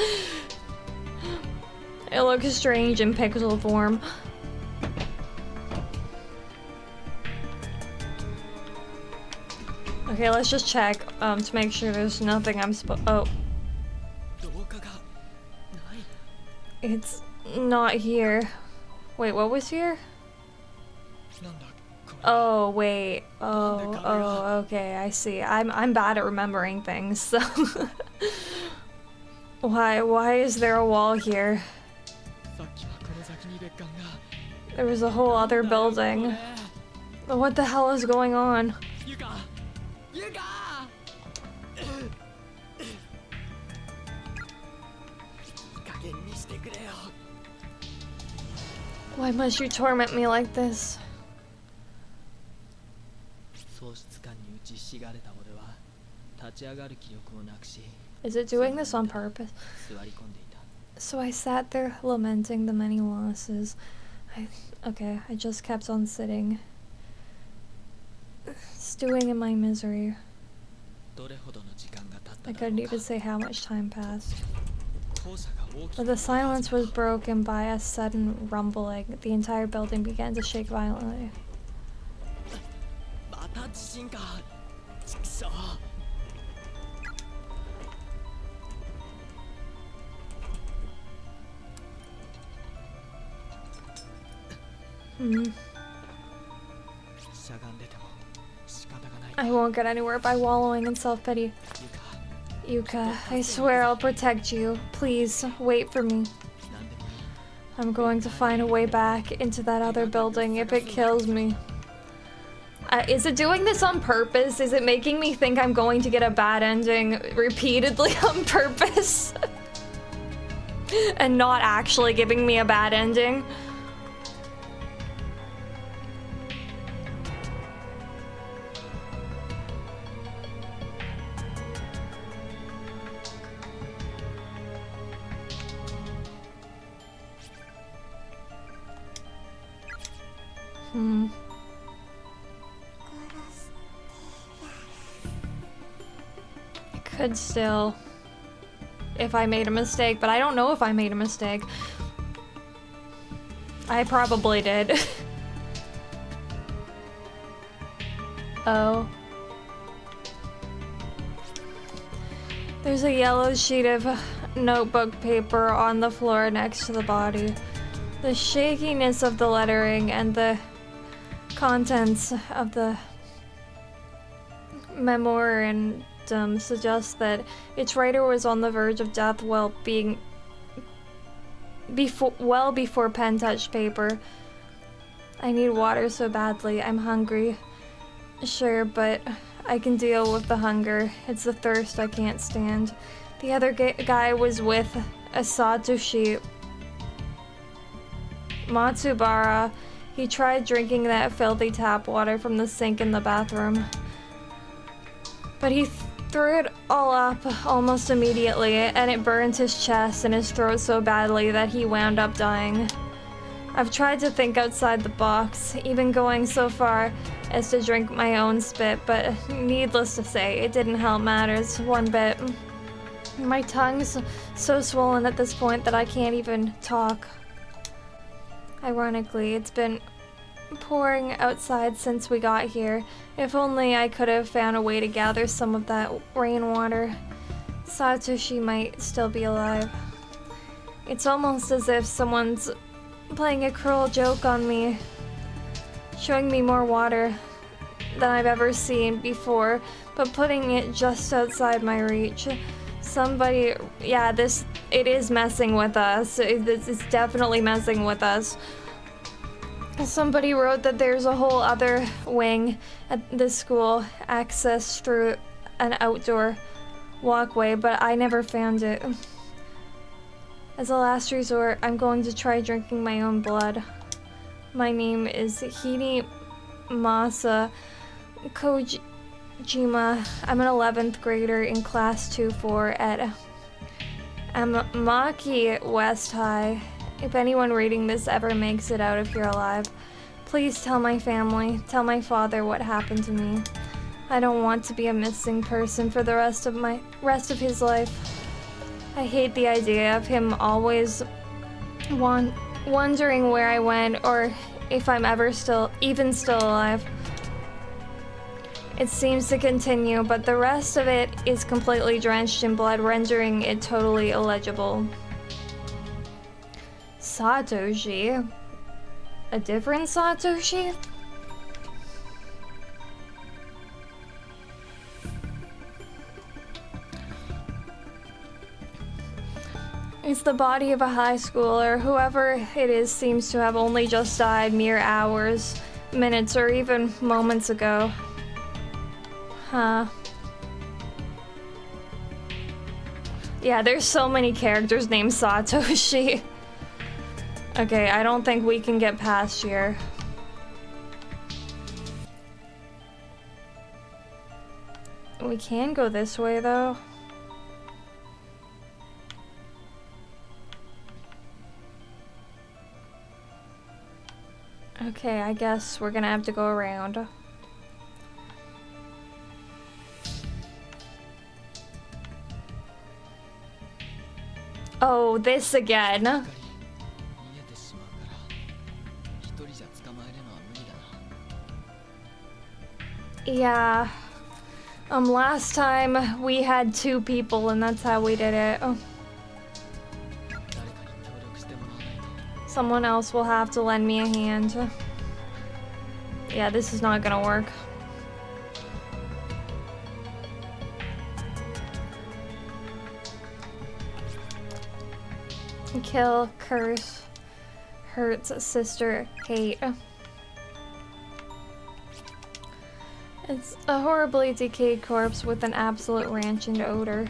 It looks strange in pixel form. Okay, let's just check to make sure there's nothing I'm oh. It's not here. Wait, what was here? Oh, wait. Oh, okay, I see. I'm bad at remembering things, so... Why is there a wall here? There was a whole other building. What the hell is going on? Why must you torment me like this? Is it doing this on purpose? So I sat there lamenting the many losses. Okay, I just kept on sitting, stewing in my misery. I couldn't even say how much time passed. But the silence was broken by a sudden rumbling. The entire building began to shake violently. I won't get anywhere by wallowing in self-pity. Yuka, I swear I'll protect you. Please, wait for me. I'm going to find a way back into that other building if it kills me. Is it doing this on purpose? Is it making me think I'm going to get a bad ending repeatedly on purpose? And not actually giving me a bad ending? I could still, if I made a mistake, but I don't know if I made a mistake. I probably did. Oh. There's a yellow sheet of notebook paper on the floor next to the body. The shakiness of the lettering and the contents of the memorandum suggests that its writer was on the verge of death well before pen touched paper. I need water so badly. I'm hungry. Sure, but I can deal with the hunger. It's the thirst I can't stand. The other guy was with a Satoshi Matsubara. He tried drinking that filthy tap water from the sink in the bathroom, but he threw it all up almost immediately, and it burned his chest and his throat so badly that he wound up dying. I've tried to think outside the box, even going so far as to drink my own spit, but needless to say, it didn't help matters one bit. My tongue's so swollen at this point that I can't even talk. Ironically, it's been pouring outside since we got here. If only I could have found a way to gather some of that rainwater. Satoshi might still be alive. It's almost as if someone's playing a cruel joke on me, showing me more water than I've ever seen before, but putting it just outside my reach. Somebody, yeah, it is messing with us. It's definitely messing with us. Somebody wrote that there's a whole other wing at this school, access through an outdoor walkway, but I never found it. As a last resort, I'm going to try drinking my own blood. My name is Hini Masa Kojima. I'm an 11th grader in class 2-4 at Amaki West High. If anyone reading this ever makes it out of here alive, please tell my family, tell my father what happened to me. I don't want to be a missing person for the rest of his life. I hate the idea of him always wondering where I went or if I'm ever still alive. It seems to continue, but the rest of it is completely drenched in blood, rendering it totally illegible. Satoshi. A different Satoshi? It's the body of a high schooler. Whoever it is seems to have only just died mere hours, minutes, or even moments ago. Huh. Yeah, there's so many characters named Satoshi. Okay, I don't think we can get past here. We can go this way, though. Okay, I guess we're gonna have to go around. Oh, this again. 逃げてしまうから一人じゃ捕まえるのは無理だな。 Yeah. Last time we had 2 people and that's how we did it. Oh. 誰かに協力してもらわないと。 Someone else will have to lend me a hand. Yeah, this is not gonna work. Kill, curse, hurts sister, hate. It's a horribly decayed corpse with an absolute rancid odor.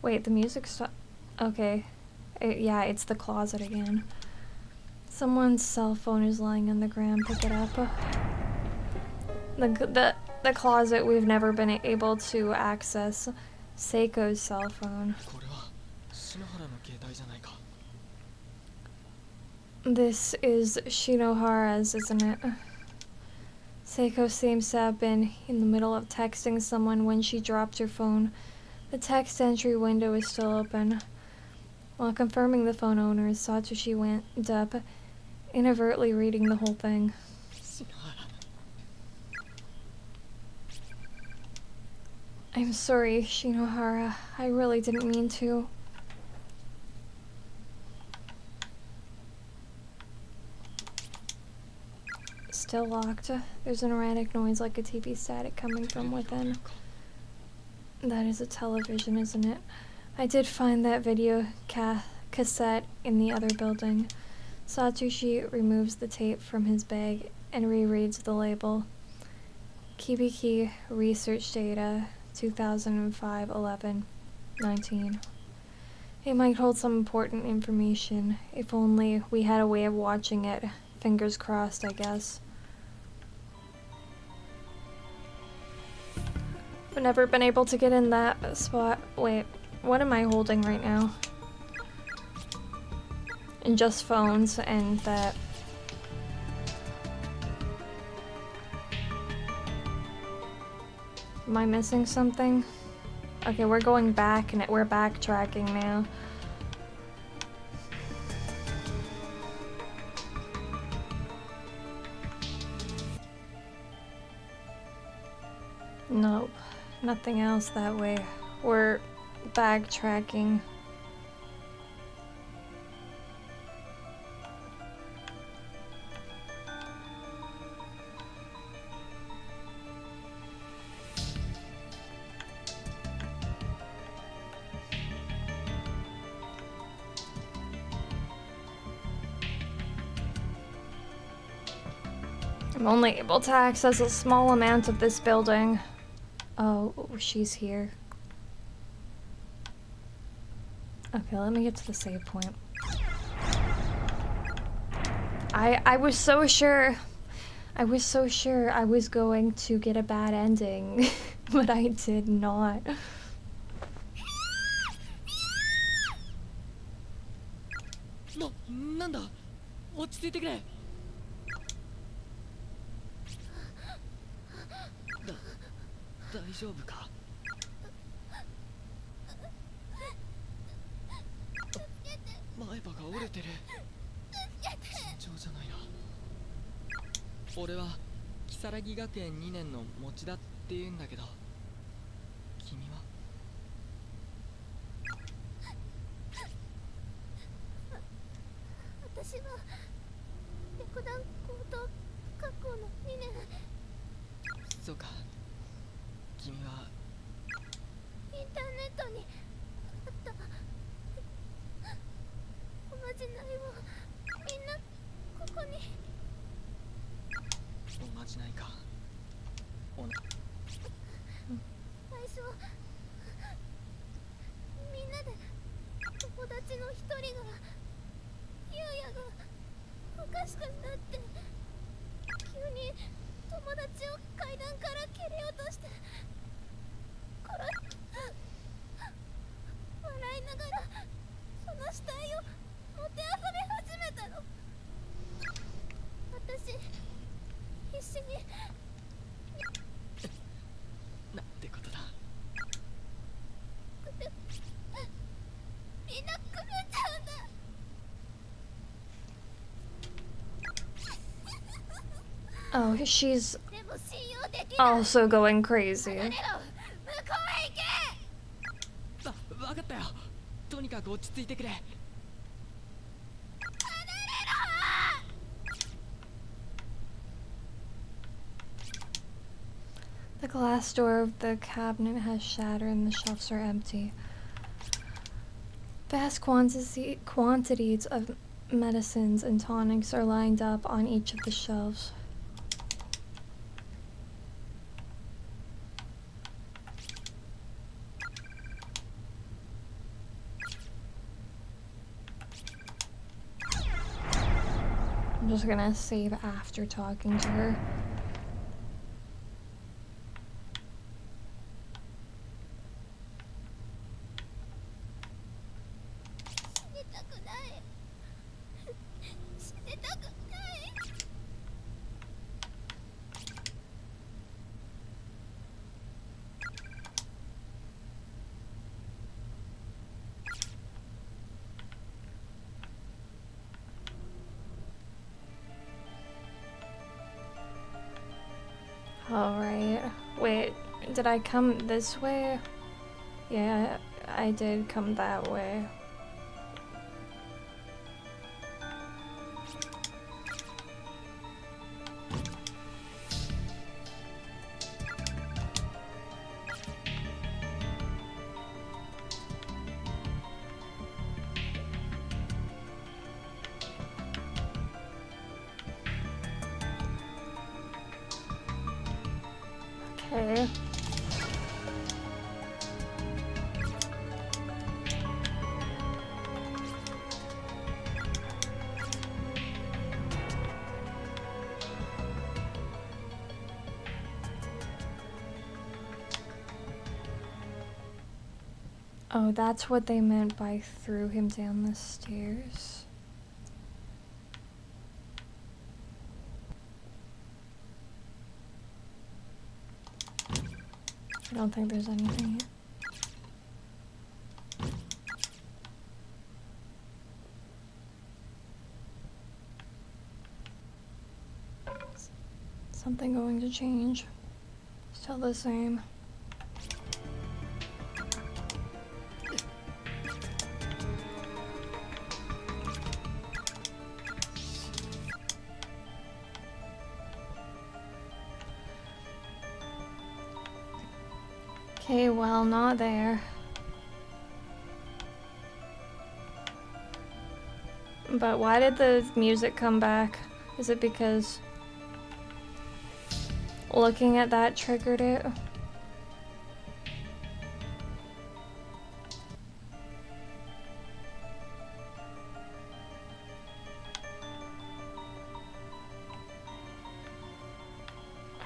Wait, the music stopped. Okay. Yeah, it's the closet again. Someone's cell phone is lying on the ground. Pick it up. The closet we've never been able to access. Seiko's cell phone. これは篠原の携帯じゃないか。 This is Shinohara's, isn't it? Seiko seems to have been in the middle of texting someone when she dropped her phone. The text entry window is still open. While confirming the phone owner, Satoshi went up, inadvertently reading the whole thing. 篠原。 I'm sorry, Shinohara. I really didn't mean to. Still locked. There's an erratic noise like a TV static coming from within. That is a television, isn't it? I did find that video cassette in the other building. Satoshi removes the tape from his bag and rereads the label. Kibiki Research Data 2005-11-19. It might hold some important information. If only we had a way of watching it. Fingers crossed, I guess. I've never been able to get in that spot. Wait, what am I holding right now? And just phones and that. Am I missing something? Okay, we're going back and we're backtracking now. Nope, nothing else that way. We're backtracking. I'm only able to access a small amount of this building. Oh, she's here. Okay, let me get to the save point. I was so sure. I was so sure I was going to get a bad ending, but I did not.なんだ落ち着いてくれ。大丈夫か。前歯が折れてる。尋常じゃないな。俺は如月学園2年の持田って言うんだけど、君は？私は白檀高等学校の2年。そうか。君はインターネットにあったおまじないをみんなここに。おまじないか。最初みんなで友達の一人がゆうやがおかしくなって急に友達を階段から蹴り落として殺し笑いながらその死体をもてあそび始めたの。私必死に。なんてことだ。みんな狂っちゃうんだ。 Oh, she's でも信用できない。 also going 離 crazy. れろ。向こうへ行け。わかったよ。とにかく落ち着いてくれ。 The glass door of the cabinet has shattered and the shelves are empty. Vast quantities of medicines and tonics are lined up on each of the shelves. I'm just gonna save after talking to her. 死にたくない。死にたくない。 Alright. Wait, did I come this way? Yeah, I did come that way. Okay. Oh, that's what they meant by threw him down the stairs. I don't think there's anything here. Something going to change. Still the same. Okay, well, not there. But why did the music come back? Is it because looking at that triggered it?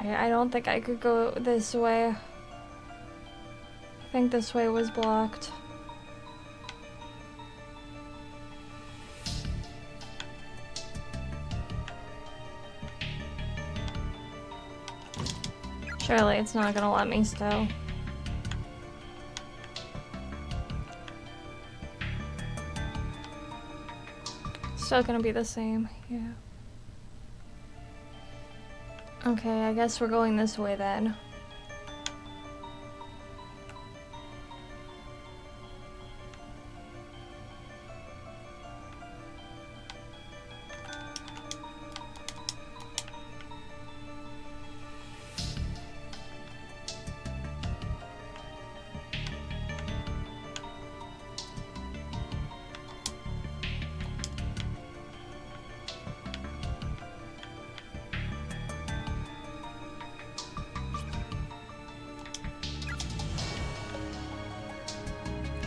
I don't think I could go this way. I think this way was blocked. Surely it's not gonna let me still. Still gonna be the same, yeah. Okay, I guess we're going this way then.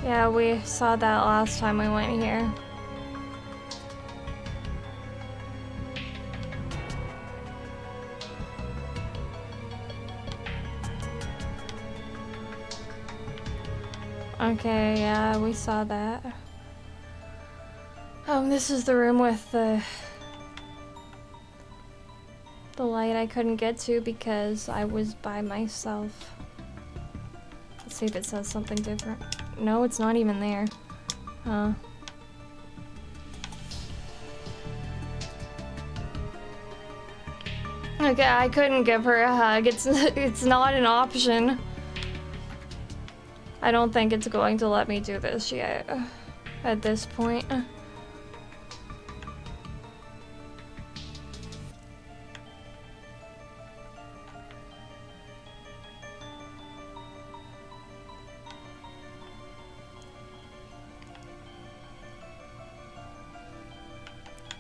Yeah, we saw that last time we went here. Okay, yeah, we saw that. This is the room with the light I couldn't get to because I was by myself. Let's see if it says something different. No, it's not even there. Huh. Okay, I couldn't give her a hug. It's not an option. I don't think it's going to let me do this yet. At this point.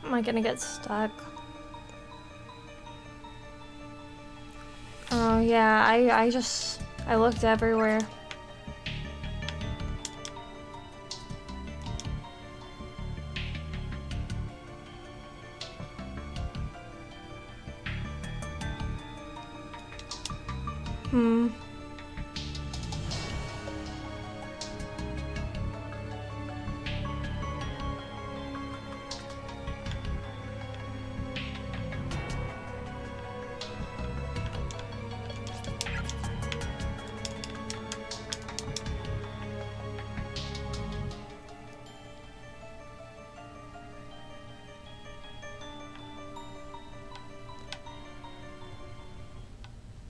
Am I gonna get stuck? Oh yeah, I looked everywhere.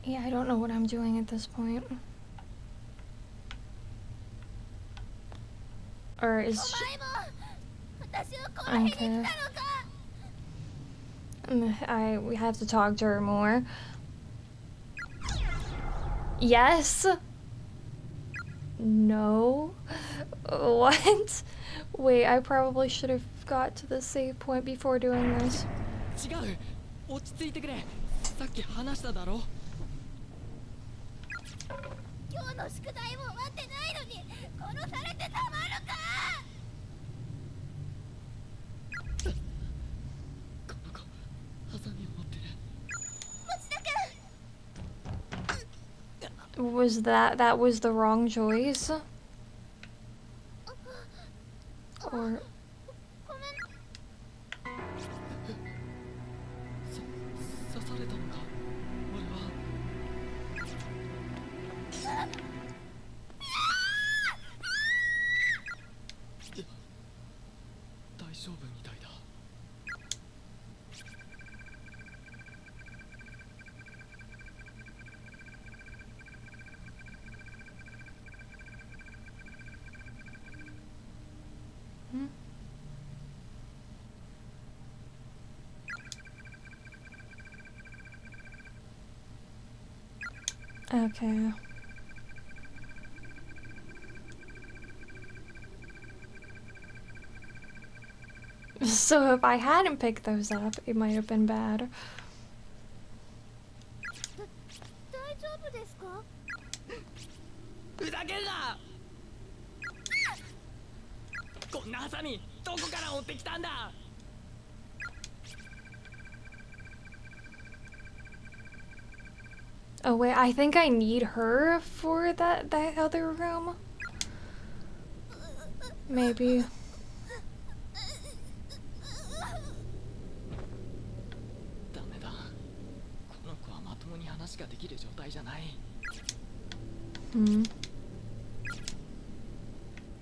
Yeah, I don't know what I'm doing at this point. Or is she... Okay. We have to talk to her more. Yes? No? What? Wait, I probably should have got to the save point before doing this. 違う。落ち着いてくれ。さっき話しただろ。今日の宿題も終わってないのに殺されてたまるか。この子、ハサミを持ってる。持田君。 Was that was the wrong choice? Or...刺されたのか。俺は。大丈夫みたいだ。Okay. So if I hadn't picked those up, it might have been bad. 大丈夫ですか。ふざけんな。こんなハサミどこから持ってきたんだ。 Oh wait, I think I need her for that other room. Maybe. ダメだ。この子はまともに話ができる状態じゃない。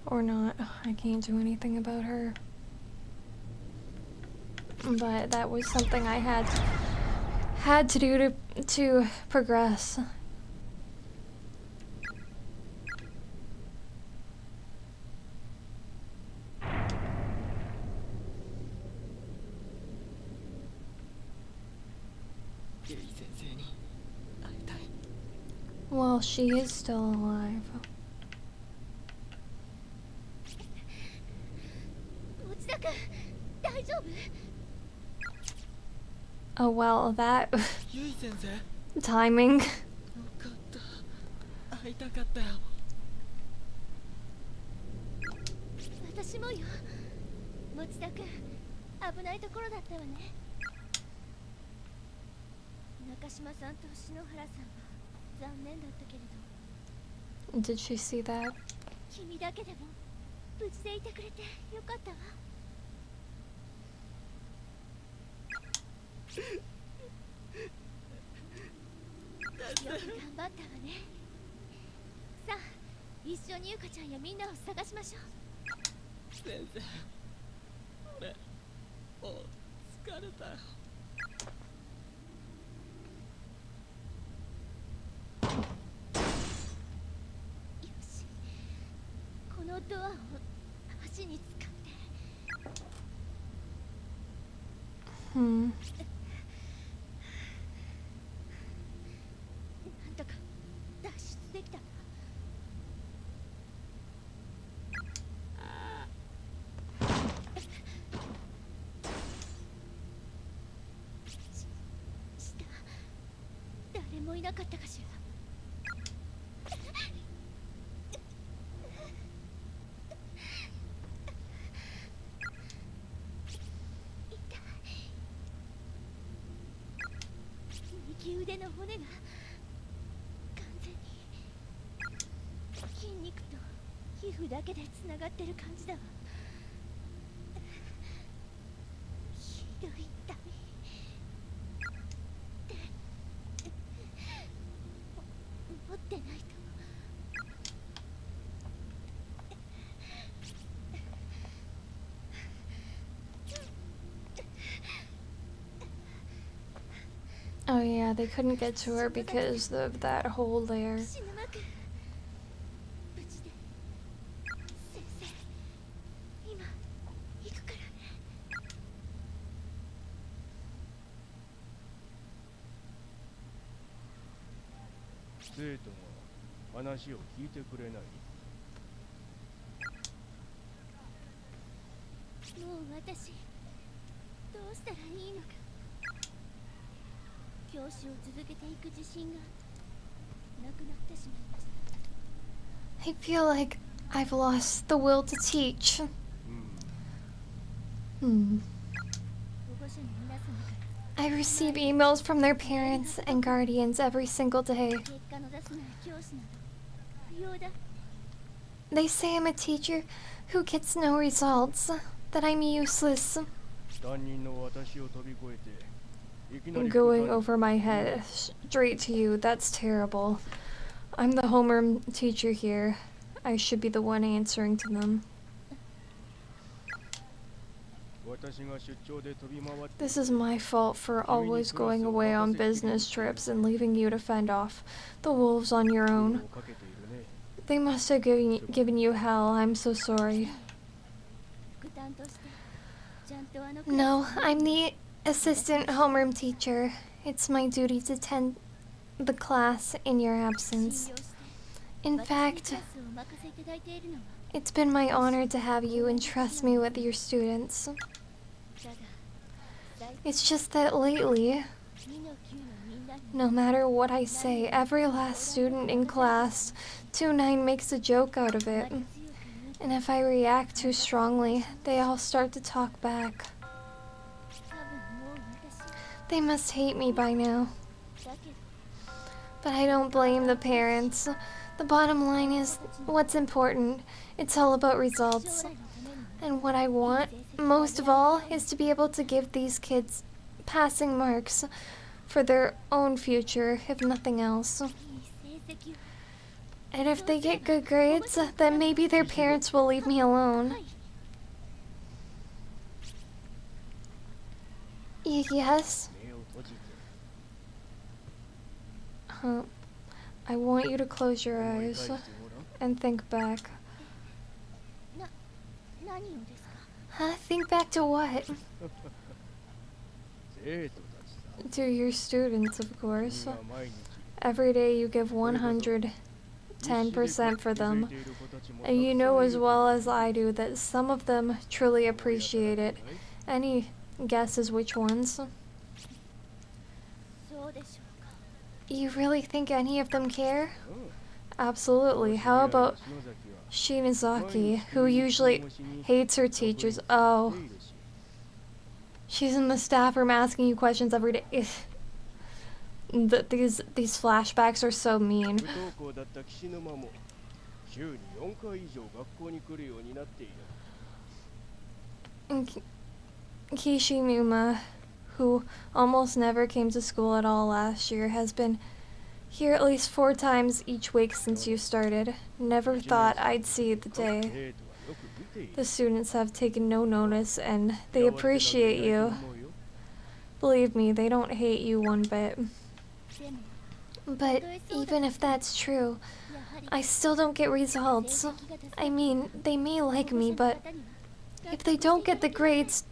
Or not. I can't do anything about her. But that was something I had to do to progress. Well, she is still alive. 持田君、大丈夫？ Oh well, that ゆい先生。 timing. よかった。会いたかったよ。 大丈夫私もよ。持田君、危ないところだったわね。中島さんと篠原さんは残念だったけれど、 Did she see that? 君だけでも無事でいてくれてよかったわ。よく頑張ったわね。さあ、一緒にゆかちゃんやみんなを探しましょう。先生、俺もう疲れたよ。よし、このドアを足に使って。Hmm. なんとか脱出できたわ。下、誰もいなかったかしら。右腕の骨が完全に筋肉と皮膚だけでつながってる感じだわ。ひどい痛みで、持ってないと。Oh yeah, they couldn't get to her because of that hole there. 死ぬまく無事で。先生、今行くからね。生徒が話を聞いてくれない。もう私どうしたらいいのか。教師を続けていく自信がなくなってしまいました。 I feel like I've lost the will to teach. うん。 Hmm. 保護者の皆様か I receive emails from their parents and guardians every single day. ら結果の出せない教師など不要だ。 They say I'm a teacher who gets no results, that I'm useless. 担任の私を飛び越えていきなり Going over my head straight to you, that's terrible. I'm the homeroom teacher here. I should be the one answering to them. 私が出張で飛び回って This is my fault for always going away on business trips and leaving you to fend off the wolves on your 苦労 own. をかけているね。 They must have given you hell. I'm so sorry. 副担としてちゃんとあの No, I'm the assistant homeroom teacher. It's my duty to attend the class in your absence. 信用して In 私に fact, クラスをお任せいただいているのは it's been my honor to have you entrust me with your students. ただ最 It's just that lately, 2の9のみんなに no matter what I say, every last student in class, 2-9 makes a joke out of あま it. り強く言う And if I react too strongly, they all start to talk back. 多分もう私 They must hate me by now. だけど But I don't blame the parents. The bottom line is what's important. It's all about 将 results. 来のために And what I want, most of all, is to be able to give these kids passing marks for their own future, if nothing else. いい成績を And if they get good grades, then maybe their parents will leave me alone. はい Yes? 目を閉じて I want you to close your 思い eyes 返してごらん。 and think back. 何をですか。 Think back to what? 生徒たちさ。 To your students, of 君 course. が毎日 Every day you give 110% for them. And you know as well as I do that some of them truly appreciate it. Any guesses which ones? そうでしょうか。 You really think any of them care? うん。Absolutely. How about Shinazaki, who usually hates her teachers? Oh, she's in the staff room asking you questions every day. These flashbacks are so mean. 不登校だった岸沼も週に4回以上学校に来るようになっている。 And Kishinuma, who almost never came to school at all last year, has been here at least 4 times each week since you started. Never thought I'd see the day. 生徒はよく見ている。 The students have taken no notice and they appreciate you. Believe me, they don't hate you one bit. But even if that's true, I still don't get results. I mean, they may like me, but if they don't get the grades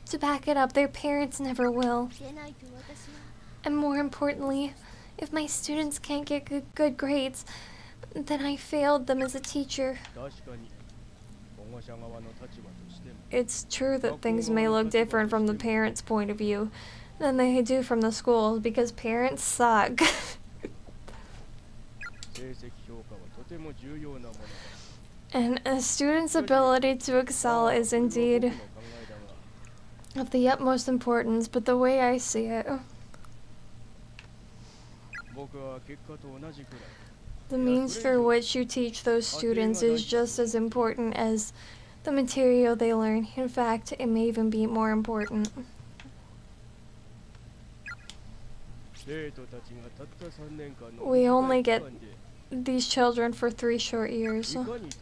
to back it up, their parents never will. And more importantly, if my students can't get good grades, then I failed them as a teacher. 確かに保護者側の立場としても It's true that things may look different from the parents' point of view than they do from the schools, because parents suck. 成績評価はとても重要なものだ。 And a student's ability to excel is indeed 僕の考えだが of the utmost importance, but the way I see it, 僕は結果と同じくらい the means through which you teach those students is just as important as the material they learn. In fact, it may even be more important. 生徒たちがたった3年間の We only 短い get 期間で these children for 3 short years. いかに楽しく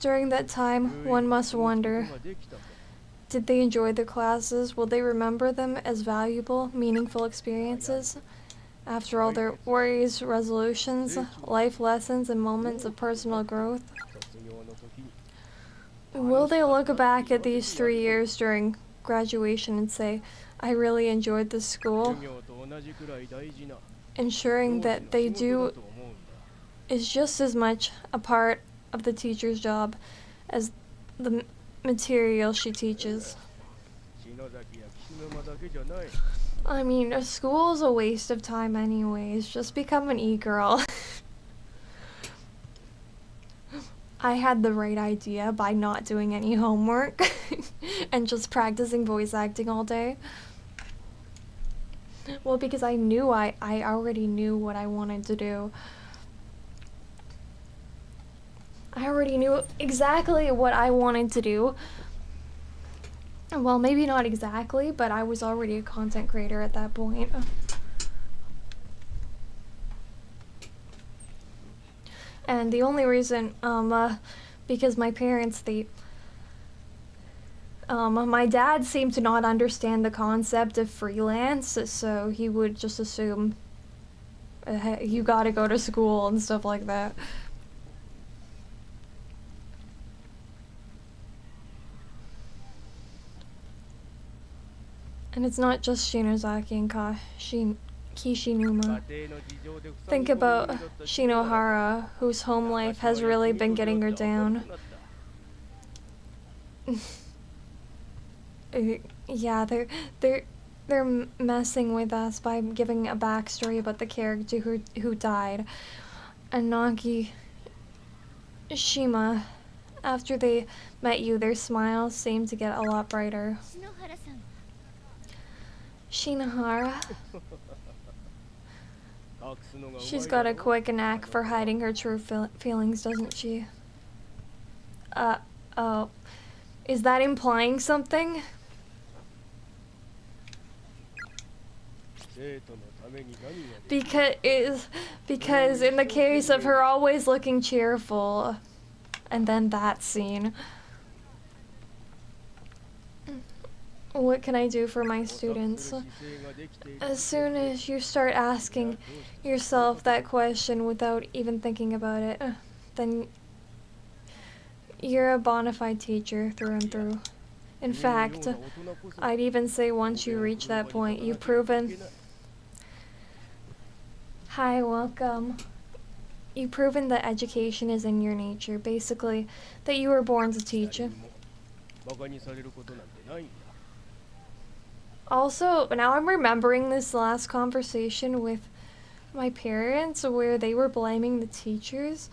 During that time, one must wonder, ができたか did they enjoy their classes? Will they remember them as valuable, meaningful experiences? After all their worries, resolutions, life lessons, and moments of personal growth? 卒業の時に Will they look back at these 3 years during graduation and say, I really enjoyed this school? 授業と同じくらい大事な Ensuring 教師 that の they 仕事だ do と思うんだ is just as much a part of the teacher's job as the material she teaches. 篠崎や岸沼だけじゃない I mean, a school's a waste of time anyways. Just become an e-girl. I had the right idea by not doing any homework and just practicing voice acting all day. Well, because I knew I already knew what I wanted to do. I already knew exactly what I wanted to do. Well, maybe not exactly, but I was already a content creator at that point. And the only reason, because my parents, my dad seemed to not understand the concept of freelance, so he would just assume you gotta go to school and stuff like that. And it's not just Shinozaki and Kishinuma. 家庭の事情でふさ Think ぎ込み about に戻った Shinohara, whose home life has really been getting her down. Yeah, they're messing with us by giving a backstory about the character who died. And Nagi Shima, after they met you, their smiles seemed to get a lot brighter. 篠原さん Shinohara, 隠すのがうまい she's だ got a ろ quick knack for hiding her true feelings, doesn't she? Oh. Is that implying something? 生徒のために何ができる Because in the case of her always looking cheerful, and then that scene. What can I do for my students? 模索する姿勢ができている As soon as you start asking yourself that question without even thinking about it, then you're a bona fide teacher through and through. In fact, I'd even say once you reach that point, you've proven... Hi, welcome. You've proven that education is in your nature, basically, that you were born to teach. 誰にもバカにされることなんてないんだ Also, now I'm remembering this last conversation with my parents where they were blaming the teachers.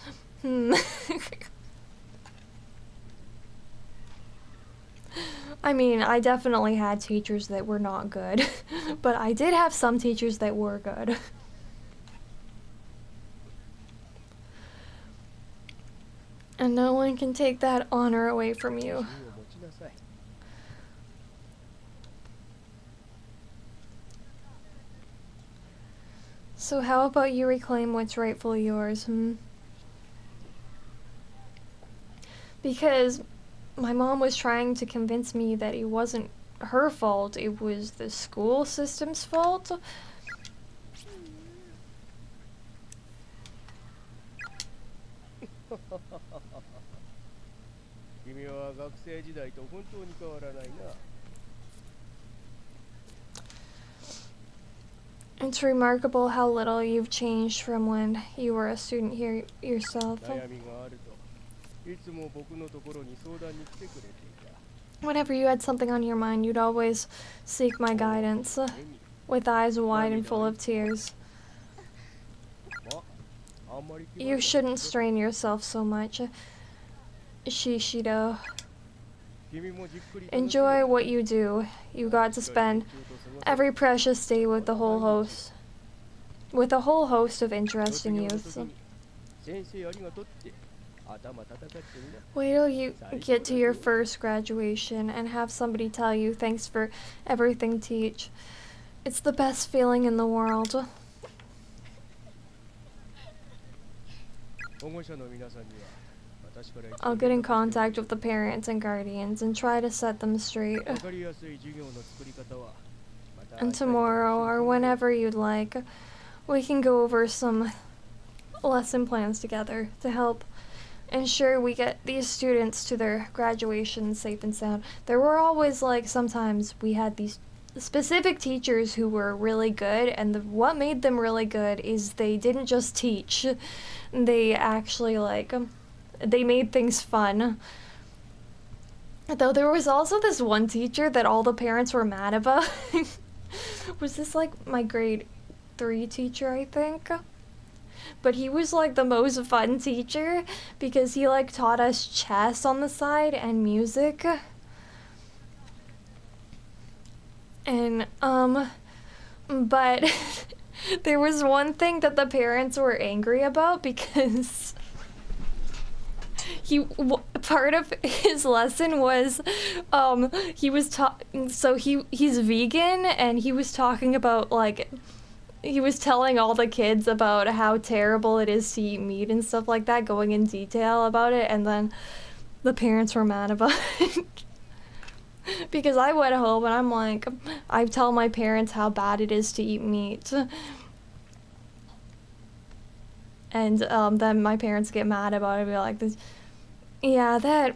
I mean, I definitely had teachers that were not good, but I did have some teachers that were good. And no one can take that honor away from you. 自由を持ちなさい。 So how about you reclaim what's rightfully yours, Because my mom was trying to convince me that it wasn't her fault, it was the school system's fault. 君は学生時代と本当に変わらないな。 It's remarkable how little you've changed from when you were a student here yourself. 悩みがあるといつも僕のところに相談に来てくれていた。 Whenever you had something on your mind, you'd always seek my guidance, with eyes wide and full of tears. まあ、あんまり気張 You る shouldn't strain yourself so much. Shishido. 君もじっくり楽しめ。 Enjoy what you do. You got to spend every precious day with a whole host of interesting youths. 先生ありがとうって頭叩かってみな。 Wait till you get to your first graduation and have somebody tell you thanks for everything teach. It's the best feeling in the world. 保護者の皆さんには私から一 I'll get in contact with the parents and guardians and try to set them straight. わかりやすい授業の作り方はまた And tomorrow, or whenever you'd like, we can go over some lesson plans together to help ensure we get these students to their graduation safe and sound. There were always, like, sometimes we had these specific teachers who were really good, and what made them really good is they didn't just teach. They actually, like, they made things fun. Though there was also this one teacher that all the parents were mad about. Was this like my grade 3 teacher, I think? But he was like the most fun teacher because he like taught us chess on the side and music. And but there was one thing that the parents were angry about because part of his lesson was he's vegan, and he was talking about, like, he was telling all the kids about how terrible it is to eat meat and stuff like that, going in detail about it, and then the parents were mad about it. Because I went home and I'm like, I tell my parents how bad it is to eat meat. And then my parents get mad about it, be like, this, yeah, that,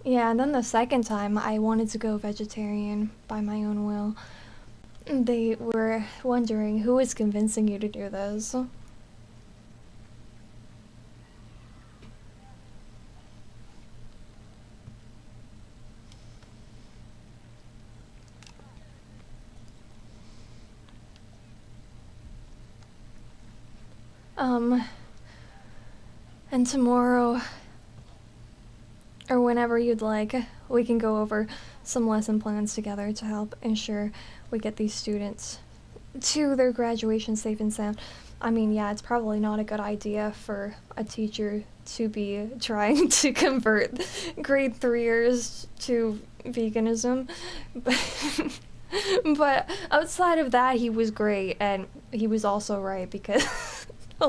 yeah, and then the second time I wanted to go vegetarian by my own will. They were wondering, who is convincing you to do this? And tomorrow, or whenever you'd like, we can go over some lesson plans together to help ensure we get these students to their graduation safe and sound. I mean, yeah, it's probably not a good idea for a teacher to be trying to convert grade 3ers to veganism, but outside of that, he was great, and he was also right, because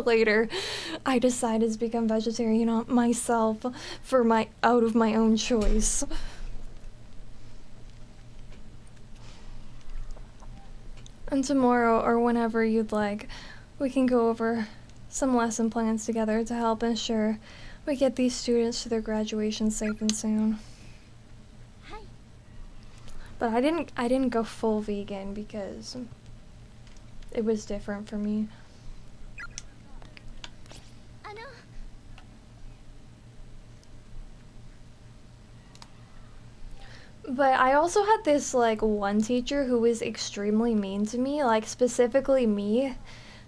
later I decided to become vegetarian myself out of my own choice. And tomorrow, or whenever you'd like, we can go over some lesson plans together to help ensure we get these students to their graduation safe and sound. But I didn't go full vegan because it was different for me. But I also had this like one teacher who was extremely mean to me, like specifically me.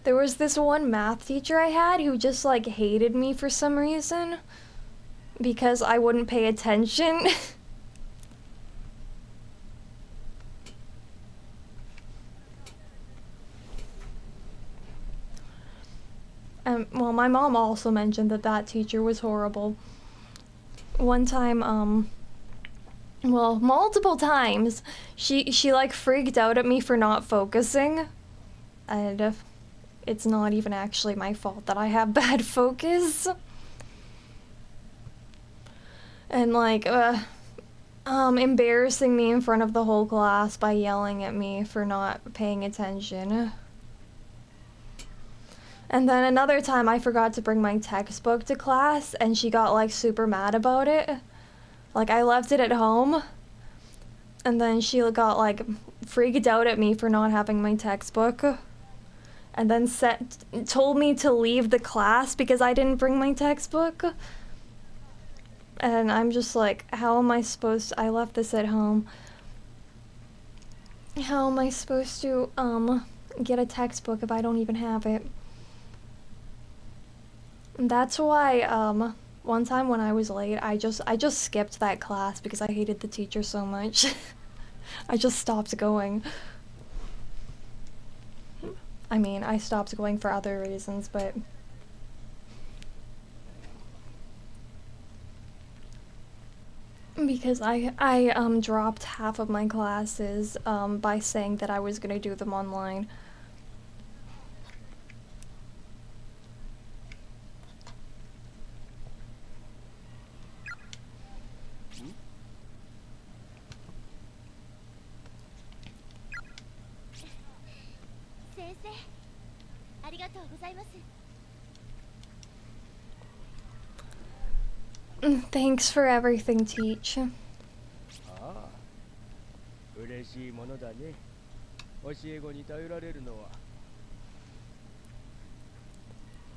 There was this one math teacher I had who just like hated me for some reason because I wouldn't pay attention. Well, my mom also mentioned that that teacher was horrible. One time, well, multiple times, she like freaked out at me for not focusing. And it's not even actually my fault that I have bad focus. And like, embarrassing me in front of the whole class by yelling at me for not paying attention. And then another time I forgot to bring my textbook to class and she got like super mad about it. Like I left it at home and then she got like freaked out at me for not having my textbook. And then told me to leave the class because I didn't bring my textbook. And I'm just like, how am I supposed to, I left this at home. How am I supposed to get a textbook if I don't even have it? That's why one time when I was late, I just skipped that class because I hated the teacher so much. I just stopped going. I mean, I stopped going for other reasons, but because I dropped half of my classes by saying that I was gonna do them online. Thanks for everything, Teach. ああ、嬉しいものだね。教え子に頼られるのは。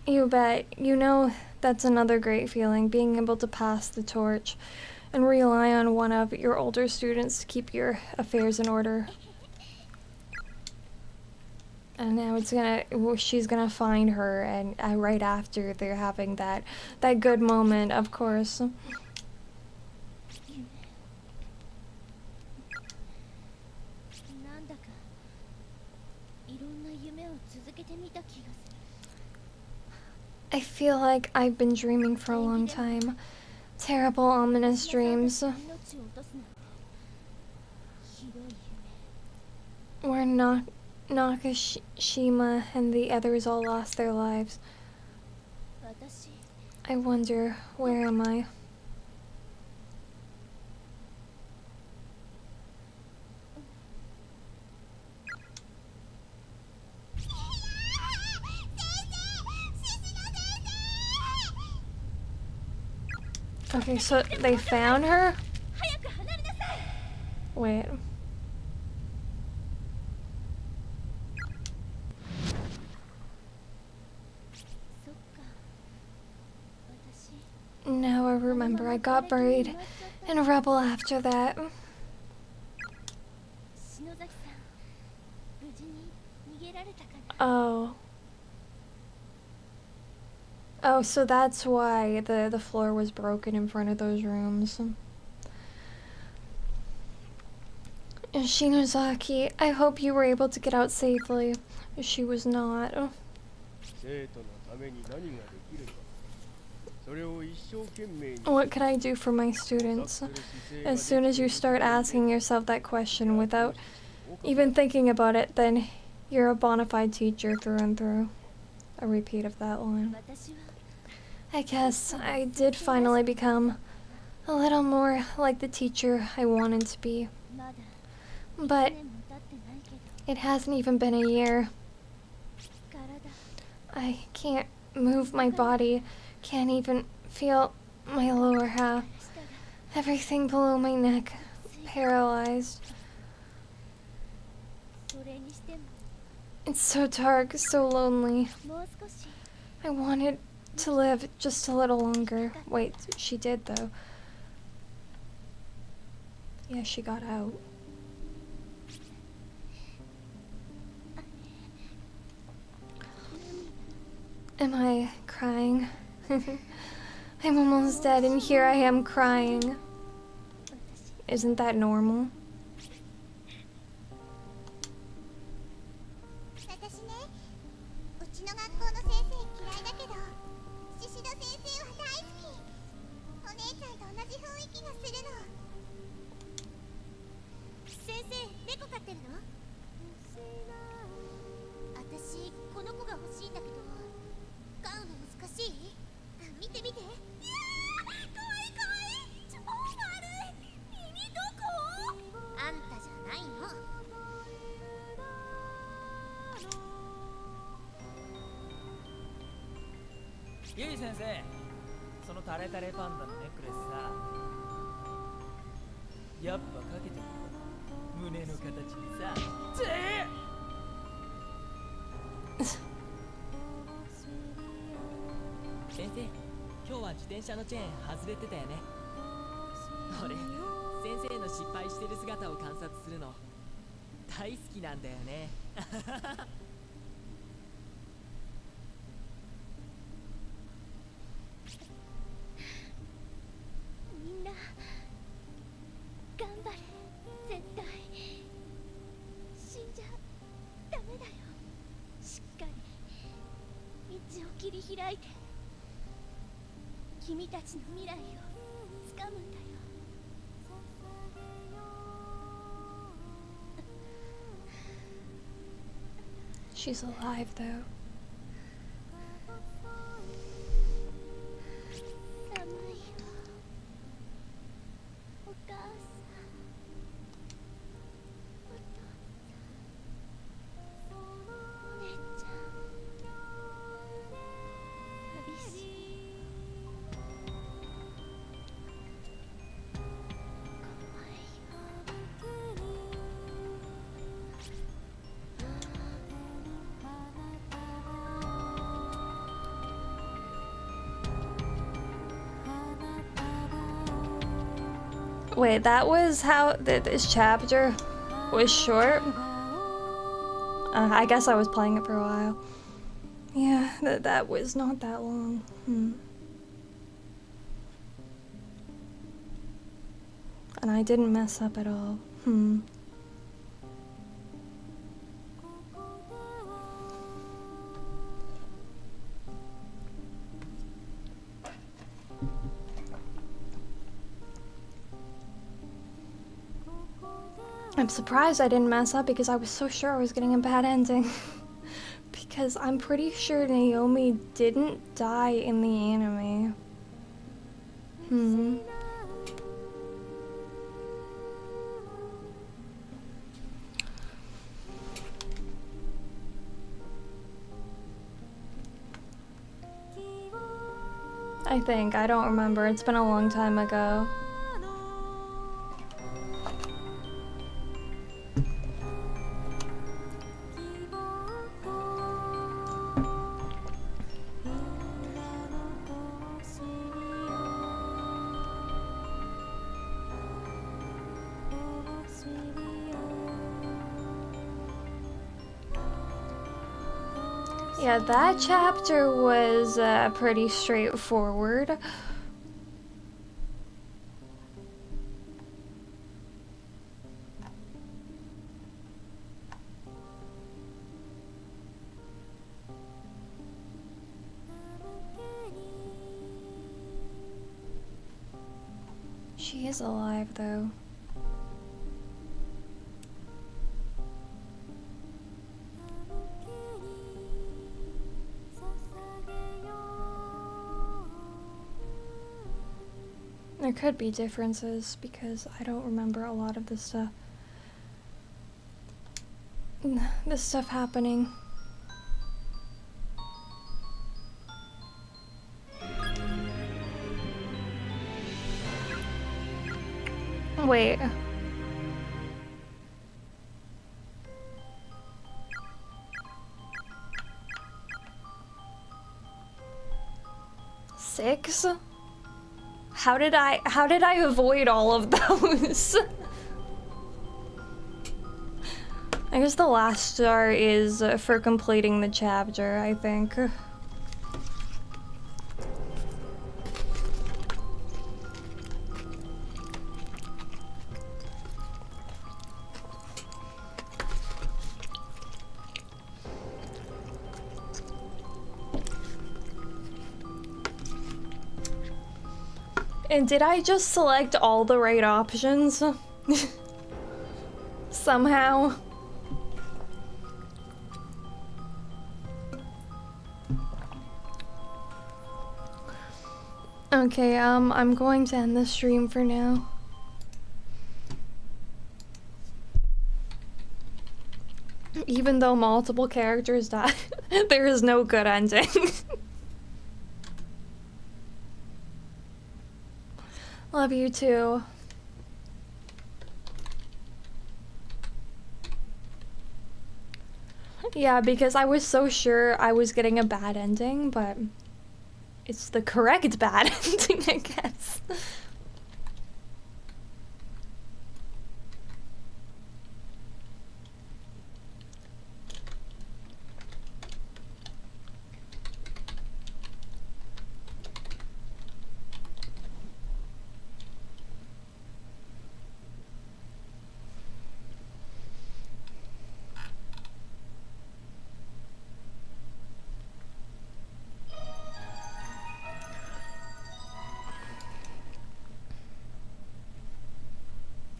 You bet. You know, that's another great feeling, being able to pass the torch and rely on one of your older students to keep your affairs in order. And now she's gonna find her, and right after they're having that good moment, of course. なんだかいろんな夢を続けてみた気がする。 I feel like I've been dreaming for a long time. Terrible, ominous dreams. Where Nakashima and the others all lost their lives. I wonder, where am I? Okay, so they found her? Wait. Now I remember, I got buried in rubble after that. Oh. Oh, so that's why the floor was broken in front of those rooms. Shinozaki, I hope you were able to get out safely. She was not. What could I do for my students? As soon as you start asking yourself that question without even thinking about it, then you're a bona fide teacher through and through. A repeat of that line. I guess I did finally become a little more like the teacher I wanted to be. But it hasn't even been a year. I can't move my body, can't even feel my lower half. Everything below my neck, paralyzed. It's so dark, so lonely. I wanted to live just a little longer. Wait, she did though. Yeah, she got out. Am I crying? I'm almost dead and here I am crying. Isn't that normal? 私ね、うちの学校の先生嫌いだけど、獅子の先生は大好き。お姉ちゃんと同じ雰囲気がするの。先生、猫飼ってるの？私、この子が欲しいんだけど、飼うの難しい？見て見て。いやー、かわいいかわいい。超丸い。耳どこ？あんたじゃないの。ゆい先生、そのタレタレパンダのネックレスさ、やっぱかけてるの？胸の形にさ。先生、今日は自転車のチェーン外れてたよね。俺、先生の失敗してる姿を観察するの大好きなんだよね。みんな頑張れ。絶対死んじゃダメだよ。しっかり道を切り開いて君たちの未来をつかむんだよ。 She's alive though. 寒いよお母さんお父さんお姉ちゃん寂しい怖いよ Wait, that was how this chapter was short? I guess I was playing it for a while. Yeah, that was not that long. And I didn't mess up at all. I'm surprised I didn't mess up because I was so sure I was getting a bad ending. Because I'm pretty sure Naomi didn't die in the anime. I think. I don't remember. It's been a long time ago. Yeah, that chapter was pretty straightforward. She is alive, though. There could be differences because I don't remember a lot of this stuff. This stuff happening. Wait. Six? How did I avoid all of those? I guess the last star is for completing the chapter, I think. And did I just select all the right options? Somehow. Okay, I'm going to end the stream for now. Even though multiple characters die, there is no good ending. Love you too. Yeah, because I was so sure I was getting a bad ending, but it's the correct bad ending, I guess.